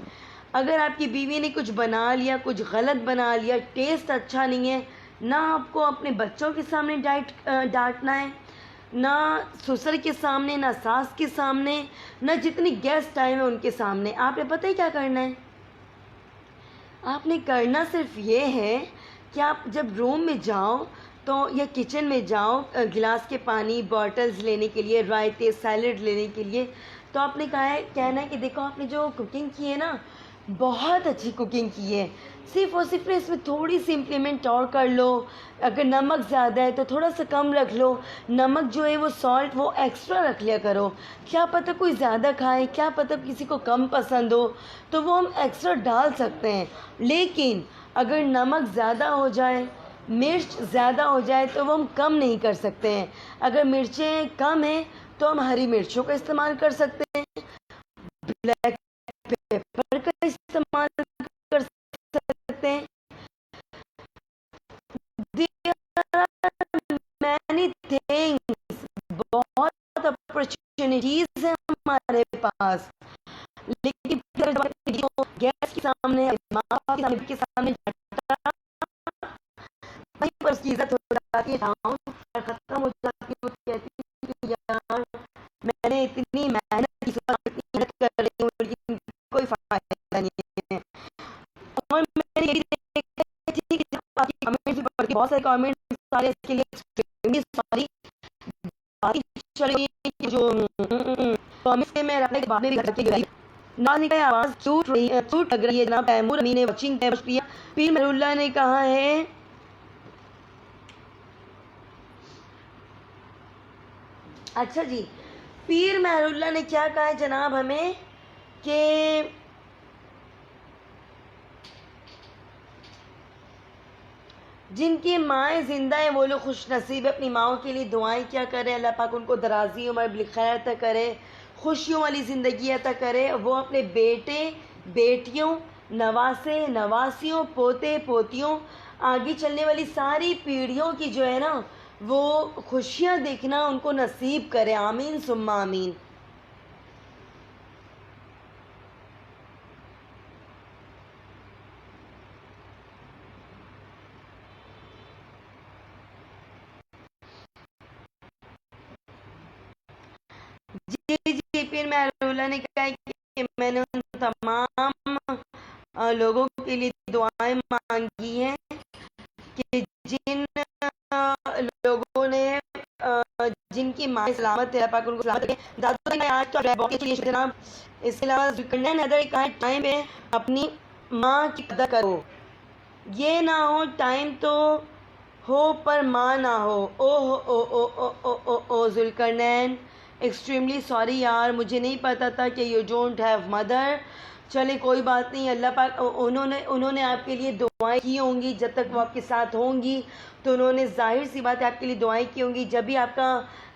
अगर आपकी बीवी ने कुछ बना लिया, कुछ गलत बना लिया, टेस्ट अच्छा नहीं है, ना आपको अपने बच्चों के सामने डांटना है, ना ससुर के सामने, ना सास के सामने, ना जितनी गेस्ट आए हैं उनके सामने। आपने पता है क्या करना है? आपने करना सिर्फ ये है कि आप जब रूम में जाओ तो या किचन में जाओ, गिलास के पानी, बॉटल्स लेने के लिए, रायते, सैलड लेने के लिए, तो आपने कहना है कि देखो आपने जो कुकिंग की है ना, बहुत अच्छी कुकिंग की है, सिर्फ और सिर्फ इसमें थोड़ी सी इम्प्लीमेंट और कर लो। अगर नमक ज़्यादा है तो थोड़ा सा कम रख लो, नमक जो है वो सॉल्ट वो एक्स्ट्रा रख लिया करो। क्या पता कोई ज़्यादा खाए, क्या पता किसी को कम पसंद हो, तो वो हम एक्स्ट्रा डाल सकते हैं। लेकिन अगर नमक ज़्यादा हो जाए, मिर्च ज़्यादा हो जाए तो वो हम कम नहीं कर सकते हैं। अगर मिर्चें कम हैं तो हम हरी मिर्चों का इस्तेमाल कर सकते हैं, ब्लैक पेपर का इस्तेमाल कर सकते हैं। मैनी थिंग्स, बहुत अपॉर्चुनिटीज है हमारे पास, लेकिन गैस के सामने, माँ बाप के सामने वहीं पर उसकी इज्जत हो जाती है, डाउन खत्म हो जाती है। वो कहती है यार मैंने इतनी मेहनत की, इतनी मेहनत कर रही हूँ लेकिन कोई फायदा नहीं है। और मैंने ये भी देखा है कि जब आपकी कमेंट्स भी पढ़ती, बहुत सारे कमेंट्स सारे इसके लिए एक्सट्रीमली सॉरी, चली जो कमेंट्स में रखने के बाद में भी करके गई नाज़ की आवाज़ छूट लग रही है। जनाब तैमूर अमीन ने वाचिंग पीर मेहरुल्लाह ने कहा है अच्छा जी, पीर मेहरुल्लाह ने क्या कहा है जनाब हमें कि जिनकी माएँ ज़िंदा हैं वो लोग खुश नसीब है, अपनी माओं के लिए दुआएं क्या करें, अल्लाह पाक उनको दराज़ी उम्र बिलखैर अता करे, खुशियों वाली ज़िंदगी अता करे। वो अपने बेटे बेटियों, नवासे नवासियों, पोते पोतियों, आगे चलने वाली सारी पीढ़ियों की जो है ना वो खुशियाँ देखना उनको नसीब करे। आमीन सुम्मा आमीन। जी जी, पीर मेहरुल्लाह ने कहा कि मैंने उन तमाम लोगों के लिए दुआएं मांगी हैं कि जिन लोगों ने जिनकी माँ सलामत है, पाक उनको सलामत रखे। दादू ने आज तो बहुत अच्छी जनाब। इसके अलावा जुल्करनैन हैदर कहा टाइम पे अपनी माँ की कदर करो, ये ना हो टाइम तो हो पर माँ ना हो। ओ ओ ओ ओ ओ ओ ओ जुल्करनैन, एक्सट्रीमली सॉरी यार, मुझे नहीं पता था कि यू डोंट हैव मदर। चले कोई बात नहीं, अल्लाह पाक उन्होंने आपके लिए दुआएं की होंगी, जब तक वो आपके साथ होंगी तो उन्होंने ज़ाहिर सी बात है आपके लिए दुआएं की होंगी। जब भी आपका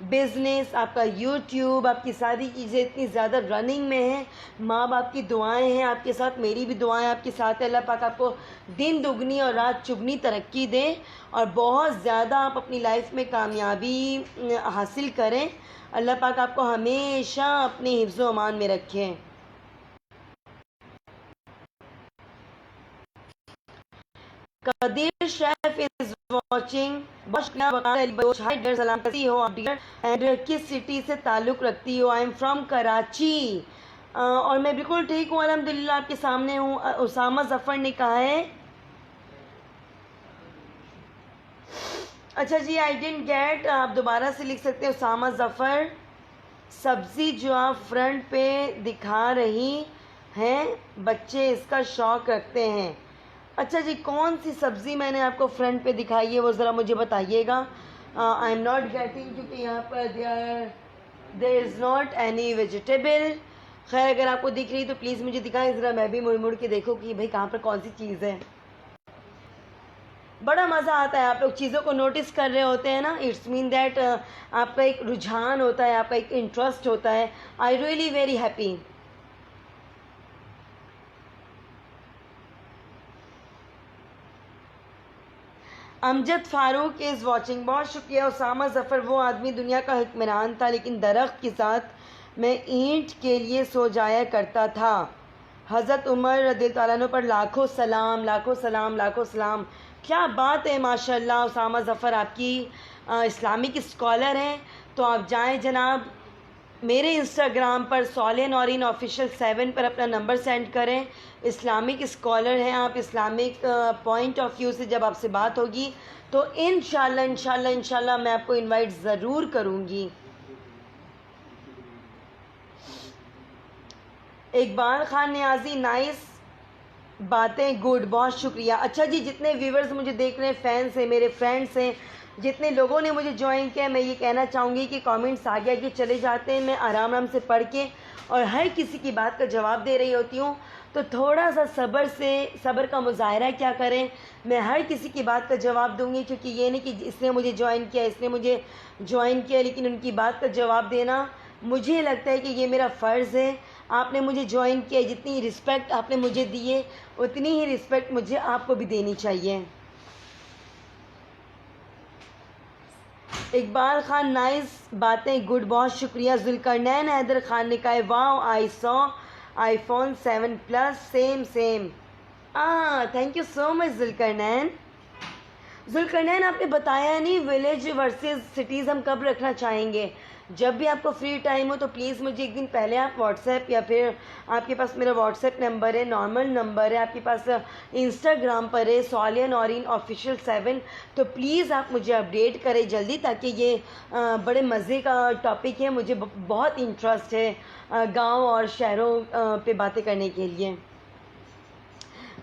बिज़नेस, आपका यूट्यूब, आपकी सारी चीज़ें इतनी ज़्यादा रनिंग में हैं, माँ बाप की दुआएं हैं आपके साथ, मेरी भी दुआएं आपके साथ है। अल्लाह पाक आपको दिन दुगनी और रात चुगनी तरक्की दे और बहुत ज़्यादा आप अपनी लाइफ में कामयाबी हासिल करें। अल्लाह पाक आपको हमेशा अपने हिफ्ज़ व अमान में रखें। कदीर शेफ इज वाचिंग, बहुत शुक्रिया। सलाम, कैसी हो आप डियर, एंड किस सिटी से ताल्लुक़ रखती हो? I am from Karachi. और मैं बिल्कुल ठीक हूँ अल्हम्दुलिल्लाह, आपके सामने हूँ। उसामा ज़फ़र ने कहा है अच्छा जी, आई डेंट गेट, आप दोबारा से लिख सकते हैं उसामा ज़फ़र। सब्ज़ी जो आप फ्रंट पे दिखा रही हैं बच्चे इसका शौक़ रखते हैं। अच्छा जी, कौन सी सब्ज़ी मैंने आपको फ्रंट पे दिखाई है वो ज़रा मुझे बताइएगा। आई एम नॉट गेटिंग, क्योंकि यहाँ पर there is not any vegetable. खैर अगर आपको दिख रही तो प्लीज़ मुझे दिखाएं ज़रा, मैं भी मुड़ मुड़ के देखूँ कि भाई कहाँ पर कौन सी चीज़ है। बड़ा मज़ा आता है, आप लोग चीज़ों को नोटिस कर रहे होते हैं ना, इट्स मीन दैट आपका एक रुझान होता है, आपका एक इंटरेस्ट होता है। I really very happy. Amjad Farooq is watching, बहुत शुक्रिया। उसामा ज़फ़र, वो आदमी दुनिया का हुक्मरान था लेकिन दरख्त के साथ मैं ईंट के लिए सो जाया करता था। हज़रत उमर रज़ियल्लाहु ताला अन्हु पर लाखों सलाम, लाखों सलाम, लाखों सलाम। क्या बात है माशाल्लाह। उसामा ज़फ़र आपकी इस्लामिक स्कॉलर हैं, तो आप जाएं जनाब मेरे इंस्टाग्राम पर सोलिह नौरीन ऑफिशियल 7 पर अपना नंबर सेंड करें। इस्लामिक स्कॉलर हैं आप, इस्लामिक पॉइंट ऑफ व्यू से जब आपसे बात होगी तो इंशाल्लाह इंशाल्लाह इंशाल्लाह मैं आपको इनवाइट ज़रूर करूँगी। इकबाल ख़ान नियाज़ी, नाइस बातें, गुड, बहुत शुक्रिया। अच्छा जी, जितने व्यूवर्स मुझे देख रहे हैं, फैंस हैं, मेरे फ्रेंड्स हैं, जितने लोगों ने मुझे ज्वाइन किया, मैं ये कहना चाहूँगी कि कमेंट्स आगे आगे चले जाते हैं, मैं आराम आराम से पढ़ के और हर किसी की बात का जवाब दे रही होती हूँ। तो थोड़ा सा सब्र का मुजाहरा क्या करें। मैं हर किसी की बात का जवाब दूंगी, क्योंकि ये नहीं कि इसने मुझे ज्वाइन किया, इसने मुझे ज्वाइन किया, लेकिन उनकी बात का जवाब देना मुझे लगता है कि ये मेरा फ़र्ज़ है। आपने मुझे ज्वाइन किया, जितनी रिस्पेक्ट आपने मुझे दी है उतनी ही रिस्पेक्ट मुझे आपको भी देनी चाहिए। इकबाल खान नाइस बातें, गुड, बहुत शुक्रिया। जुल्करनैन हैदर खान ने कहा wow I saw iPhone 7 Plus, same. Thank you so much Zulqarnain आपने बताया नहीं विलेज वर्सेस सिटीज़ हम कब रखना चाहेंगे। जब भी आपको फ्री टाइम हो तो प्लीज़ मुझे एक दिन पहले आप व्हाट्सएप, या फिर आपके पास मेरा व्हाट्सएप नंबर है, नॉर्मल नंबर है, आपके पास इंस्टाग्राम पर है सालिया नौरीन ऑफिशियल 7, तो प्लीज़ आप मुझे अपडेट करें जल्दी, ताकि ये बड़े मज़े का टॉपिक है। मुझे बहुत इंटरेस्ट है गांव और शहरों पे बातें करने के लिए।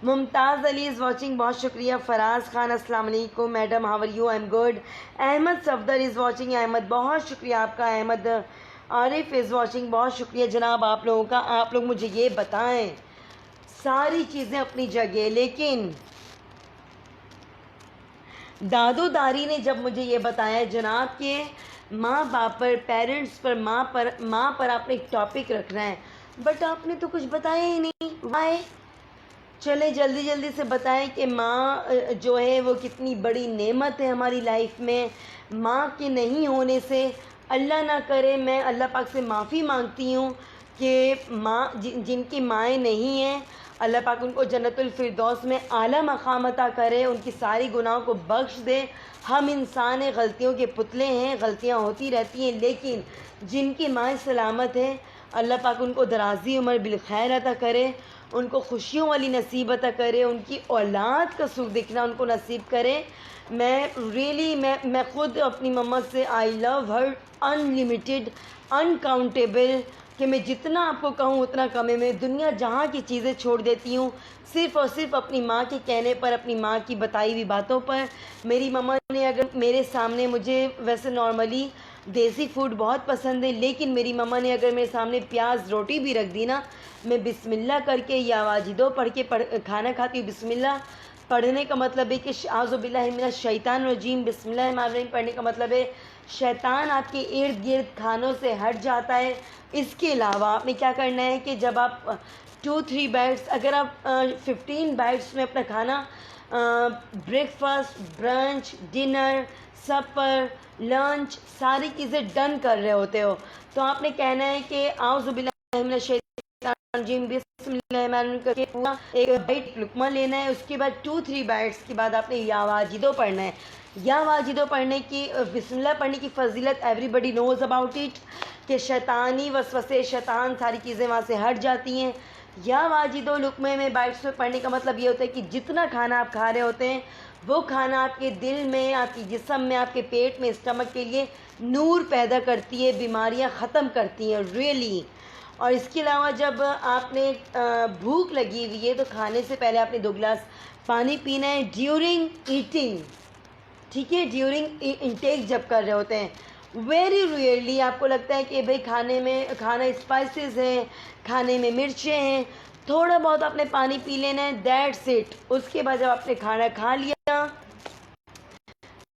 मुमताज़ अली इज़ वॉचिंग, बहुत शुक्रिया। फराज खान अस्सलाम वालेकुम madam, how are you, I am good. Ahmad Safdar is watching, Ahmad बहुत शुक्रिया आपका। अहमद आरिफ इज़ वॉचिंग, बहुत शुक्रिया जनाब आप लोगों का। आप लोग मुझे ये बताएं, सारी चीज़ें अपनी जगह, लेकिन दादो दारी ने जब मुझे ये बताया जनाब के माँ बाप पर, पेरेंट्स पर, माँ पर आपने एक टॉपिक रखना है, बट आपने तो कुछ बताया ही नहीं। वाई? चले जल्दी से बताएं कि माँ जो है वो कितनी बड़ी नेमत है हमारी लाइफ में। माँ के नहीं होने से, अल्लाह ना करे, मैं अल्लाह पाक से माफ़ी मांगती हूँ कि जिनकी माएँ नहीं हैं, अल्लाह पाक उनको जन्नतुल फिरदौस में आला मकाम अता करे, उनकी सारी गुनाहों को बख्श दे। हम इंसान हैं, गलतियों के पुतले हैं, गलतियाँ होती रहती हैं, लेकिन जिनकी माएँ सलामत हैं अल्लाह पाक उनको दराज़ी उम्र बिलखैर अता करे, उनको खुशियों वाली नसीब अता करे, उनकी औलाद का सुख देखना उनको नसीब करे। मैं ख़ुद अपनी मम्मा से I love her unlimited, uncountable, कि मैं जितना आपको कहूँ उतना कम है। मैं दुनिया जहाँ की चीज़ें छोड़ देती हूँ सिर्फ़ और सिर्फ अपनी माँ के कहने पर, अपनी माँ की बताई हुई बातों पर। मेरी मम्मा ने अगर मेरे सामने, मुझे वैसे नॉर्मली देसी फूड बहुत पसंद है, लेकिन मेरी मम्मा ने अगर मेरे सामने प्याज रोटी भी रख दी ना, मैं बिस्मिल्लाह करके या वाजिदो पढ़ के खाना खाती हूँ। बिस्मिल्लाह पढ़ने का मतलब है कि आज़ुबिल्लाहि मिनश शैतानिर रजीम, बिस्मिल्लाहिर्रहमानिर्रहीम पढ़ने का मतलब है शैतान आपके इर्द गिर्द खानों से हट जाता है। इसके अलावा आपने क्या करना है कि जब आप 2-3 बाइट्स, अगर आप 15 बाइट्स में अपना खाना ब्रेकफास्ट, ब्रंच, डिनर, सपर, लंच, सारी चीज़ें डन कर रहे होते हो, तो आपने कहना है कि आउज़ुबिल्लाहि मिनश शैतानिर रजीम करके पूरा एक बाइट लुकमा लेना है। उसके बाद 2-3 बाइट्स के बाद आपने या वाजिदो पढ़ना है। या वाजिदो पढ़ने की, बिस्मिल्लाह पढ़ने की फ़जीलत एवरीबडी नोज़ अबाउट इट, कि शैतानी वसवसे, शैतान सारी चीज़ें वहाँ से हट जाती हैं। या वाजिदो लुकमे में बाइट्स में पढ़ने का मतलब ये होता है कि जितना खाना आप खा रहे होते हैं वो खाना आपके दिल में, आपके जिस्म में, आपके पेट में, स्टमक के लिए नूर पैदा करती है, बीमारियाँ ख़त्म करती हैं रियली। और इसके अलावा जब आपने भूख लगी हुई है तो खाने से पहले आपने 2 गिलास पानी पीना है ड्यूरिंग ईटिंग, ठीक है, ड्यूरिंग इंटेक जब कर रहे होते हैं। वेरी रेयरली आपको लगता है कि भाई खाना स्पाइसेस हैं, खाने में मिर्चें हैं, थोड़ा बहुत आपने पानी पी लेना है, दैट्स इट। उसके बाद जब आपने खाना खा लिया,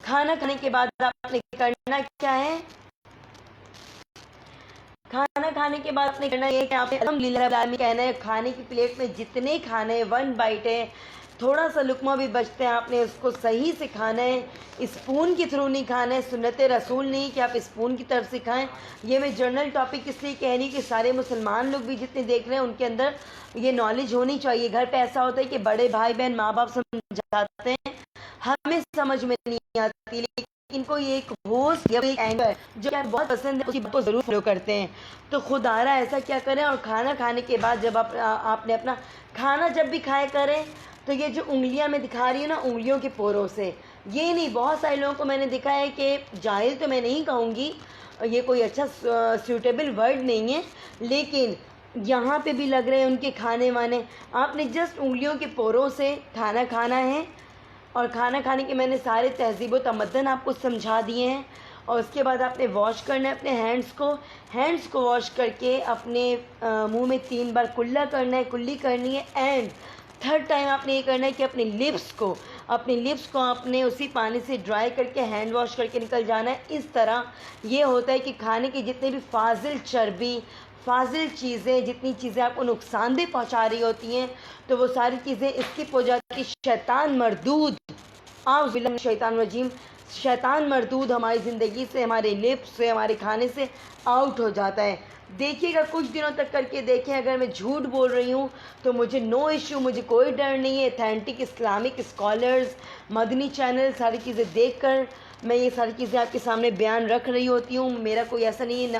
खाना खाने के बाद आपने करना क्या है, खाना खाने के बाद आपने करना है कि आपने अल्हम्दुलिल्लाह में कहना है। खाने की प्लेट में जितने खाने, 1 बाइट है, थोड़ा सा लुकमा भी बचते हैं, आपने उसको सही से खाना है, स्पून के थ्रू नहीं खाना है। सुन्नत रसूल नहीं कि आप स्पून की तरफ से खाएं। ये मैं जनरल टॉपिक इसलिए कह रही कि सारे मुसलमान लोग भी जितने देख रहे हैं उनके अंदर ये नॉलेज होनी चाहिए। घर पे ऐसा होता है कि बड़े भाई बहन, माँ बाप समझाते हैं, हमें समझ में नहीं आती, लेकिन इनको ये एक होस्ट या एक एंगर जो क्या बहुत पसंद है, उसकी बात को ज़रूर फॉलो करते हैं। तो खुदारा ऐसा क्या करें, और खाना खाने के बाद जब आपने अपना खाना जब भी खाया करें, तो ये जो उंगलियां मैं दिखा रही हूँ ना, उंगलियों के पोरों से, ये नहीं, बहुत सारे लोगों को मैंने देखा है कि जाहिल तो मैं नहीं कहूँगी, ये कोई अच्छा सूटेबल वर्ड नहीं है, लेकिन यहाँ पे भी लग रहे हैं उनके खाने वाने। आपने जस्ट उंगलियों के पोरों से खाना खाना है, और खाना खाने के मैंने सारे तहज़ीब व तमद्दन आपको समझा दिए हैं। और उसके बाद आपने वॉश करना है अपने हैंड्स को वॉश करके अपने मुंह में 3 बार कुल्ला करना है, कुल्ली करनी है। एंड थर्ड टाइम आपने ये करना है कि अपने लिप्स को आपने उसी पानी से ड्राई करके हैंड वॉश करके निकल जाना है। इस तरह ये होता है कि खाने की जितने भी फाजिल चर्बी, फाजिल चीज़ें, जितनी चीज़ें आपको नुकसानदेह पहुंचा रही होती हैं, तो वो सारी चीज़ें स्किप हो जाती। शैतान मरदूद, आउज़ शैतान रजीम, शैतान मरदूद हमारी ज़िंदगी से, हमारे लिप्स से, हमारे खाने से आउट हो जाता है। देखिएगा, कुछ दिनों तक करके देखें। अगर मैं झूठ बोल रही हूँ तो मुझे नो इश्यू, मुझे कोई डर नहीं है। Authentic Islamic scholars, Madani channel, सारी चीज़ें देखकर मैं ये सारी चीज़ें आपके सामने बयान रख रही होती हूँ। मेरा कोई ऐसा नहीं है, I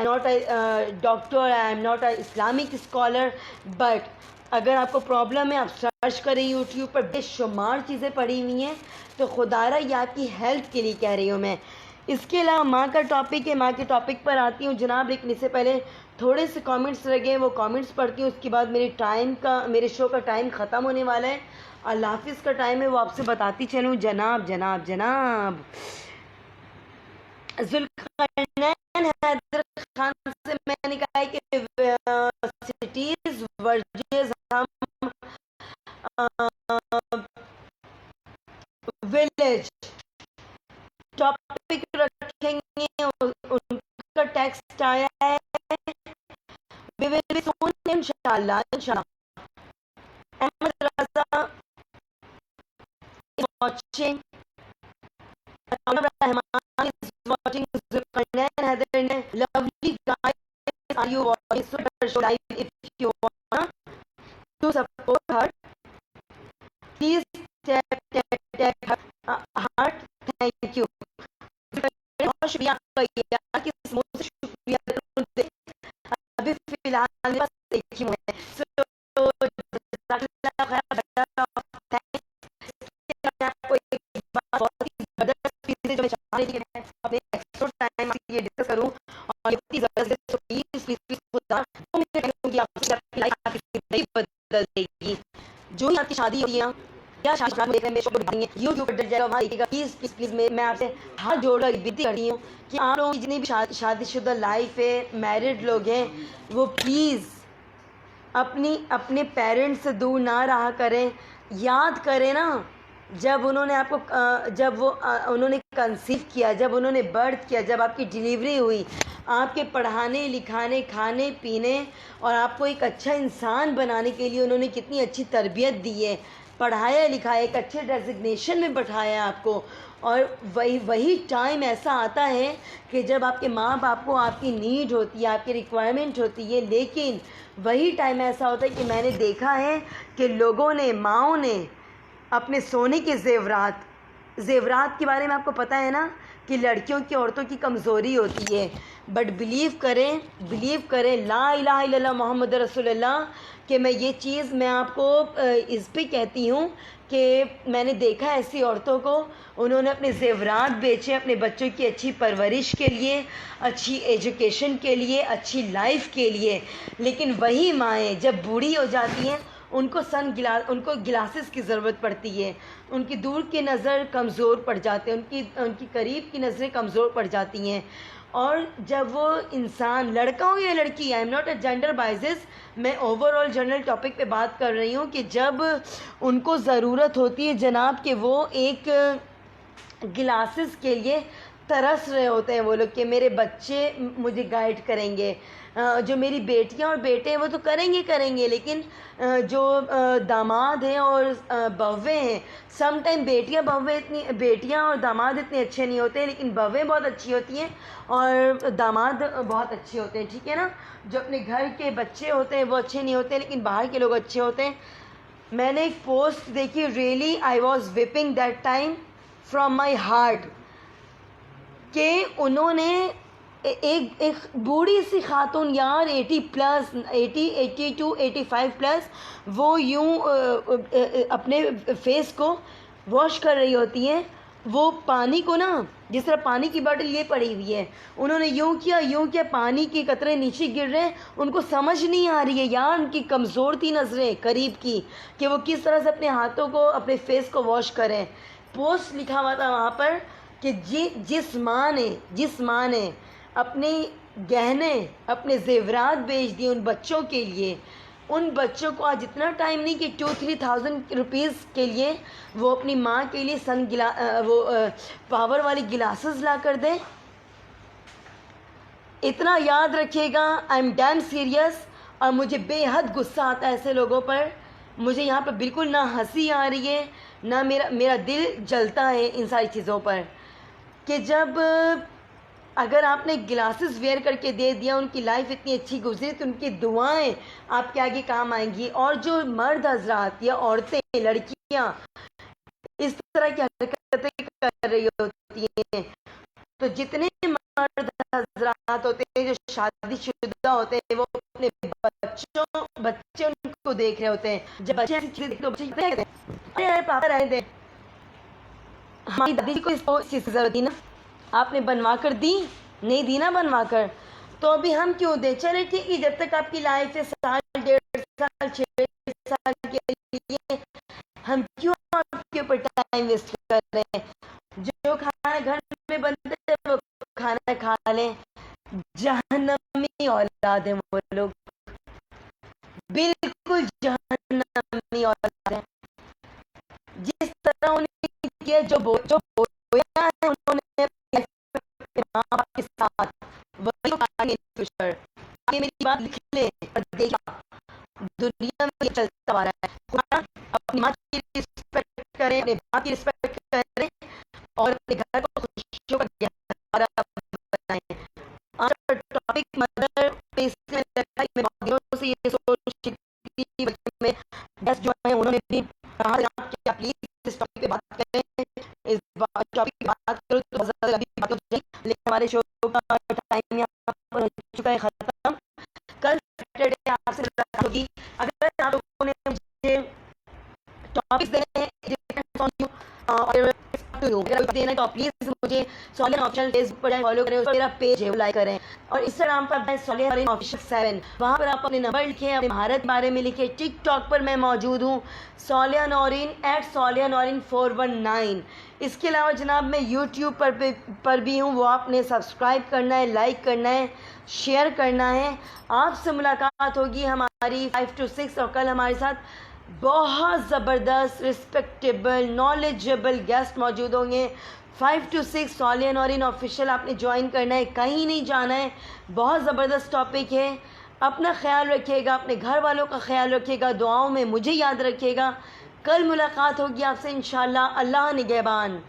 am not a doctor, I am not a Islamic scholar. But अगर आपको प्रॉब्लम है, आप सर्च करें यूट्यूब पर, बेशुमार चीज़ें पड़ी हुई हैं। तो खुदारा ये आपकी हेल्थ के लिए कह रही हूँ मैं। इसके अलावा माँ का टॉपिक है, माँ के टॉपिक पर आती हूँ जनाब। लेकिन इससे पहले थोड़े से कमेंट्स लगे, वो कमेंट्स पढ़ती हूँ। उसके बाद मेरे शो का टाइम ख़त्म होने वाला है। अल्लाह हाफिज़ का टाइम है, वो आपसे बताती चलूँ। जनाब जुल्करनैन हैदर खान से मैंने कहा है कि सिटीज़ वर्सेस हम विलेज टॉपिक रखेंगे। उनका टेक्स्ट आया है, we will be soon inshallah. Ahmed Raza is watching, Rahman is watching, Zulkarnain Haider, lovely guys, are you watching Super Show live? If you want to support her, please tap her heart. Thank you. बहुत शुक्रिया आपका, यार कि मुझसे शुक्रिया अभी फिलहाल मेरे पास देखी हुई है। आपको एक बात बहुत ही ज़बरदस्त चीज़ जो मैं चाह रही थी कि मैं अपने एक्स्ट्रा टाइम ये डिस्कस करूं, और ये इतनी ज़बरदस्त, प्लीज़ खुदा तो मैं कहूँगी आपसे, आपकी लाइफ आपकी ज़िंदगी बदल देगी। जो ही आपकी शादी होगी ना, या शादी देख रहे हैं, मेरे शो को दिखाएंगे यूट्यूब पर जाएगा, वहाँ देखिएगा। प्लीज़ मैं आपसे हाथ जोड़कर विनती करती हूँ कि आप लोग जितनी भी शादीशुदा लाइफ है, मैरिड लोग हैं, वो प्लीज़ अपने पेरेंट्स से दूर ना रहा करें। याद करें ना, जब उन्होंने आपको उन्होंने कंसीव किया, जब उन्होंने बर्थ किया, जब आपकी डिलीवरी हुई, आपके पढ़ाने लिखाने, खाने पीने और आपको एक अच्छा इंसान बनाने के लिए उन्होंने कितनी अच्छी तरबियत दी है, पढ़ाया लिखाया, एक अच्छे डेजिग्नेशन में बैठाया आपको। और वही टाइम ऐसा आता है कि जब आपके माँ बाप को आपकी नीड होती है, आपकी रिक्वायरमेंट होती है। लेकिन वही टाइम ऐसा होता है कि मैंने देखा है कि लोगों ने, माँओं ने अपने सोने के ज़ेवरात के बारे में आपको पता है ना कि लड़कियों की, औरतों की कमज़ोरी होती है। बट बिलीव करें ला इलाहा इल्लल्लाह मोहम्मद रसूलुल्लाह, कि मैं ये चीज़ मैं आपको इस पे कहती हूँ कि मैंने देखा ऐसी औरतों को, उन्होंने अपने ज़ेवरात बेचे अपने बच्चों की अच्छी परवरिश के लिए, अच्छी एजुकेशन के लिए, अच्छी लाइफ के लिए। लेकिन वही माएँ जब बूढ़ी हो जाती हैं, उनको गिलासेस की ज़रूरत पड़ती है, उनकी दूर की नज़र कमज़ोर पड़ जाते हैं, उनकी करीब की नज़रें कमज़ोर पड़ जाती हैं। और जब वो इंसान, लड़का हो या लड़की, I am not a gender biases, मैं ओवरऑल जनरल टॉपिक पे बात कर रही हूँ कि जब उनको ज़रूरत होती है जनाब कि वो एक गिलासेस के लिए तरस रहे होते हैं वो लोग कि मेरे बच्चे मुझे गाइड करेंगे, जो मेरी बेटियां और बेटे हैं वो तो करेंगे, लेकिन जो दामाद हैं और बव्वे हैं, सम टाइम बेटियां और दामाद इतने अच्छे नहीं होते, लेकिन बव्वे बहुत अच्छी होती हैं और दामाद बहुत अच्छे होते हैं, ठीक है ना। जो अपने घर के बच्चे होते हैं वो अच्छे नहीं होते, लेकिन बाहर के लोग अच्छे होते हैं। मैंने एक पोस्ट देखी, really I was weeping that time from my heart, कि उन्होंने एक बूढ़ी सी खातून यार 85+, वो यूँ अपने फेस को वॉश कर रही होती हैं। वो पानी को ना, जिस तरह पानी की बॉटल ये पड़ी हुई है, उन्होंने यूँ किया, पानी के कतरे नीचे गिर रहे हैं, उनको समझ नहीं आ रही है यार, उनकी कमज़ोर थी नज़रें करीब की, कि वो किस तरह से अपने हाथों को, अपने फेस को वॉश करें। पोस्ट लिखा हुआ था वहाँ पर कि जिस माँ ने अपने गहने, अपने जेवरात बेच दिए उन बच्चों के लिए, उन बच्चों को आज इतना टाइम नहीं कि 2-3,000 रुपीज़ के लिए वो अपनी माँ के लिए पावर वाली गिलासेस ला कर दें। इतना याद रखिएगा, आई एम डैम सीरियस। और मुझे बेहद गुस्सा आता है ऐसे लोगों पर। मुझे यहाँ पर बिल्कुल ना हंसी आ रही है, ना मेरा दिल जलता है इन सारी चीज़ों पर, कि जब अगर आपने ग्लासेस वेयर करके दे दिया, उनकी लाइफ इतनी अच्छी गुजरी, तो उनकी दुआएं आपके आगे काम आएंगी। और जो मर्द हजरात या औरतें, लड़कियां इस तरह की हरकतें कर रही होती हैं, तो जितने मर्द हजरात होते हैं जो शादीशुदा होते हैं, वो अपने बच्चे उनको देख रहे होते हैं। जब बच्चे ऐसी चीजें देखते हैं, बच्चे कहते हैं अरे पापा रहने दे, हमारी दादी को इस चीज़ की जरूरत थी ना, आपने बनवा कर दी, नहीं दी ना बनवा कर, तो अभी हम क्यों दें? चले ठीक है, जब तक आपकी लाइफ है 1.5 साल 6 साल के लिए, हम क्यों आपके ऊपर टाइम वेस्ट कर रहे हैं? जो खाना घर में बनते हैं वो खाना खा लें। जहन्नमी औलाद है वो लोग, बिल्कुल जहन्नमी औलाद है। जिस तरह उन्हें किया, जो बोया है उन्होंने माँ बाप के साथ, वही आगे फ्यूचर। आगे मेरी बात लिख ले और देखा, दुनिया में ये चलता आ रहा है। अपनी माँ की रिस्पेक्ट करें, अपने बाप की रिस्पेक्ट करें, और अपने घर को खुशियों का गहरा बनाएं। आज का टॉपिक मदर प्लेस में रखा है। मैं बहुत दिनों से ये सोच रही थी, गेस्ट जो है उन्होंने भी कहा कि आप प्लीज इस टॉपिक पे बात करें, इस टॉपिक पे बात करो तो बहुत ज़्यादा लंबी बात हो जाएगी, लेकिन हमारे शो का टाइम यहाँ पर हो चुका है ख़त्म। कल सैटरडे आपसे मुलाकात होगी। अगर आप लोगों ने मुझे टॉपिक्स देने हैं और देना है तो प्लीज़ मुझे सोलियन ऑफिशियल फेसबुक पर फॉलो करें, मेरा पेज है वो लाइक करें, और इंस्टाग्राम पर सोलियन ऑफिशियल 7, वहाँ पर आप अपने नंबर लिखें, अपने महारत के बारे में लिखें। टिकटॉक पर मैं मौजूद हूँ सोलियन ऑरिन @solianOrin419। इसके अलावा जनाब मैं यूट्यूब पर भी हूँ, वो आपने सब्सक्राइब करना है, लाइक करना है, शेयर करना है। आपसे मुलाकात होगी हमारी 5 to 6, और कल हमारे साथ बहुत ज़बरदस्त रिस्पेक्टेबल नॉलेजेबल गेस्ट मौजूद होंगे। 5 to 6 सोलियन ऑरिन ऑफिशियल आपने ज्वाइन करना है, कहीं नहीं जाना है। बहुत ज़बरदस्त टॉपिक है। अपना ख्याल रखिएगा, अपने घर वालों का ख्याल रखिएगा, दुआओं में मुझे याद रखिएगा। कल मुलाकात होगी आपसे इंशाल्लाह। अल्लाह निगहबान।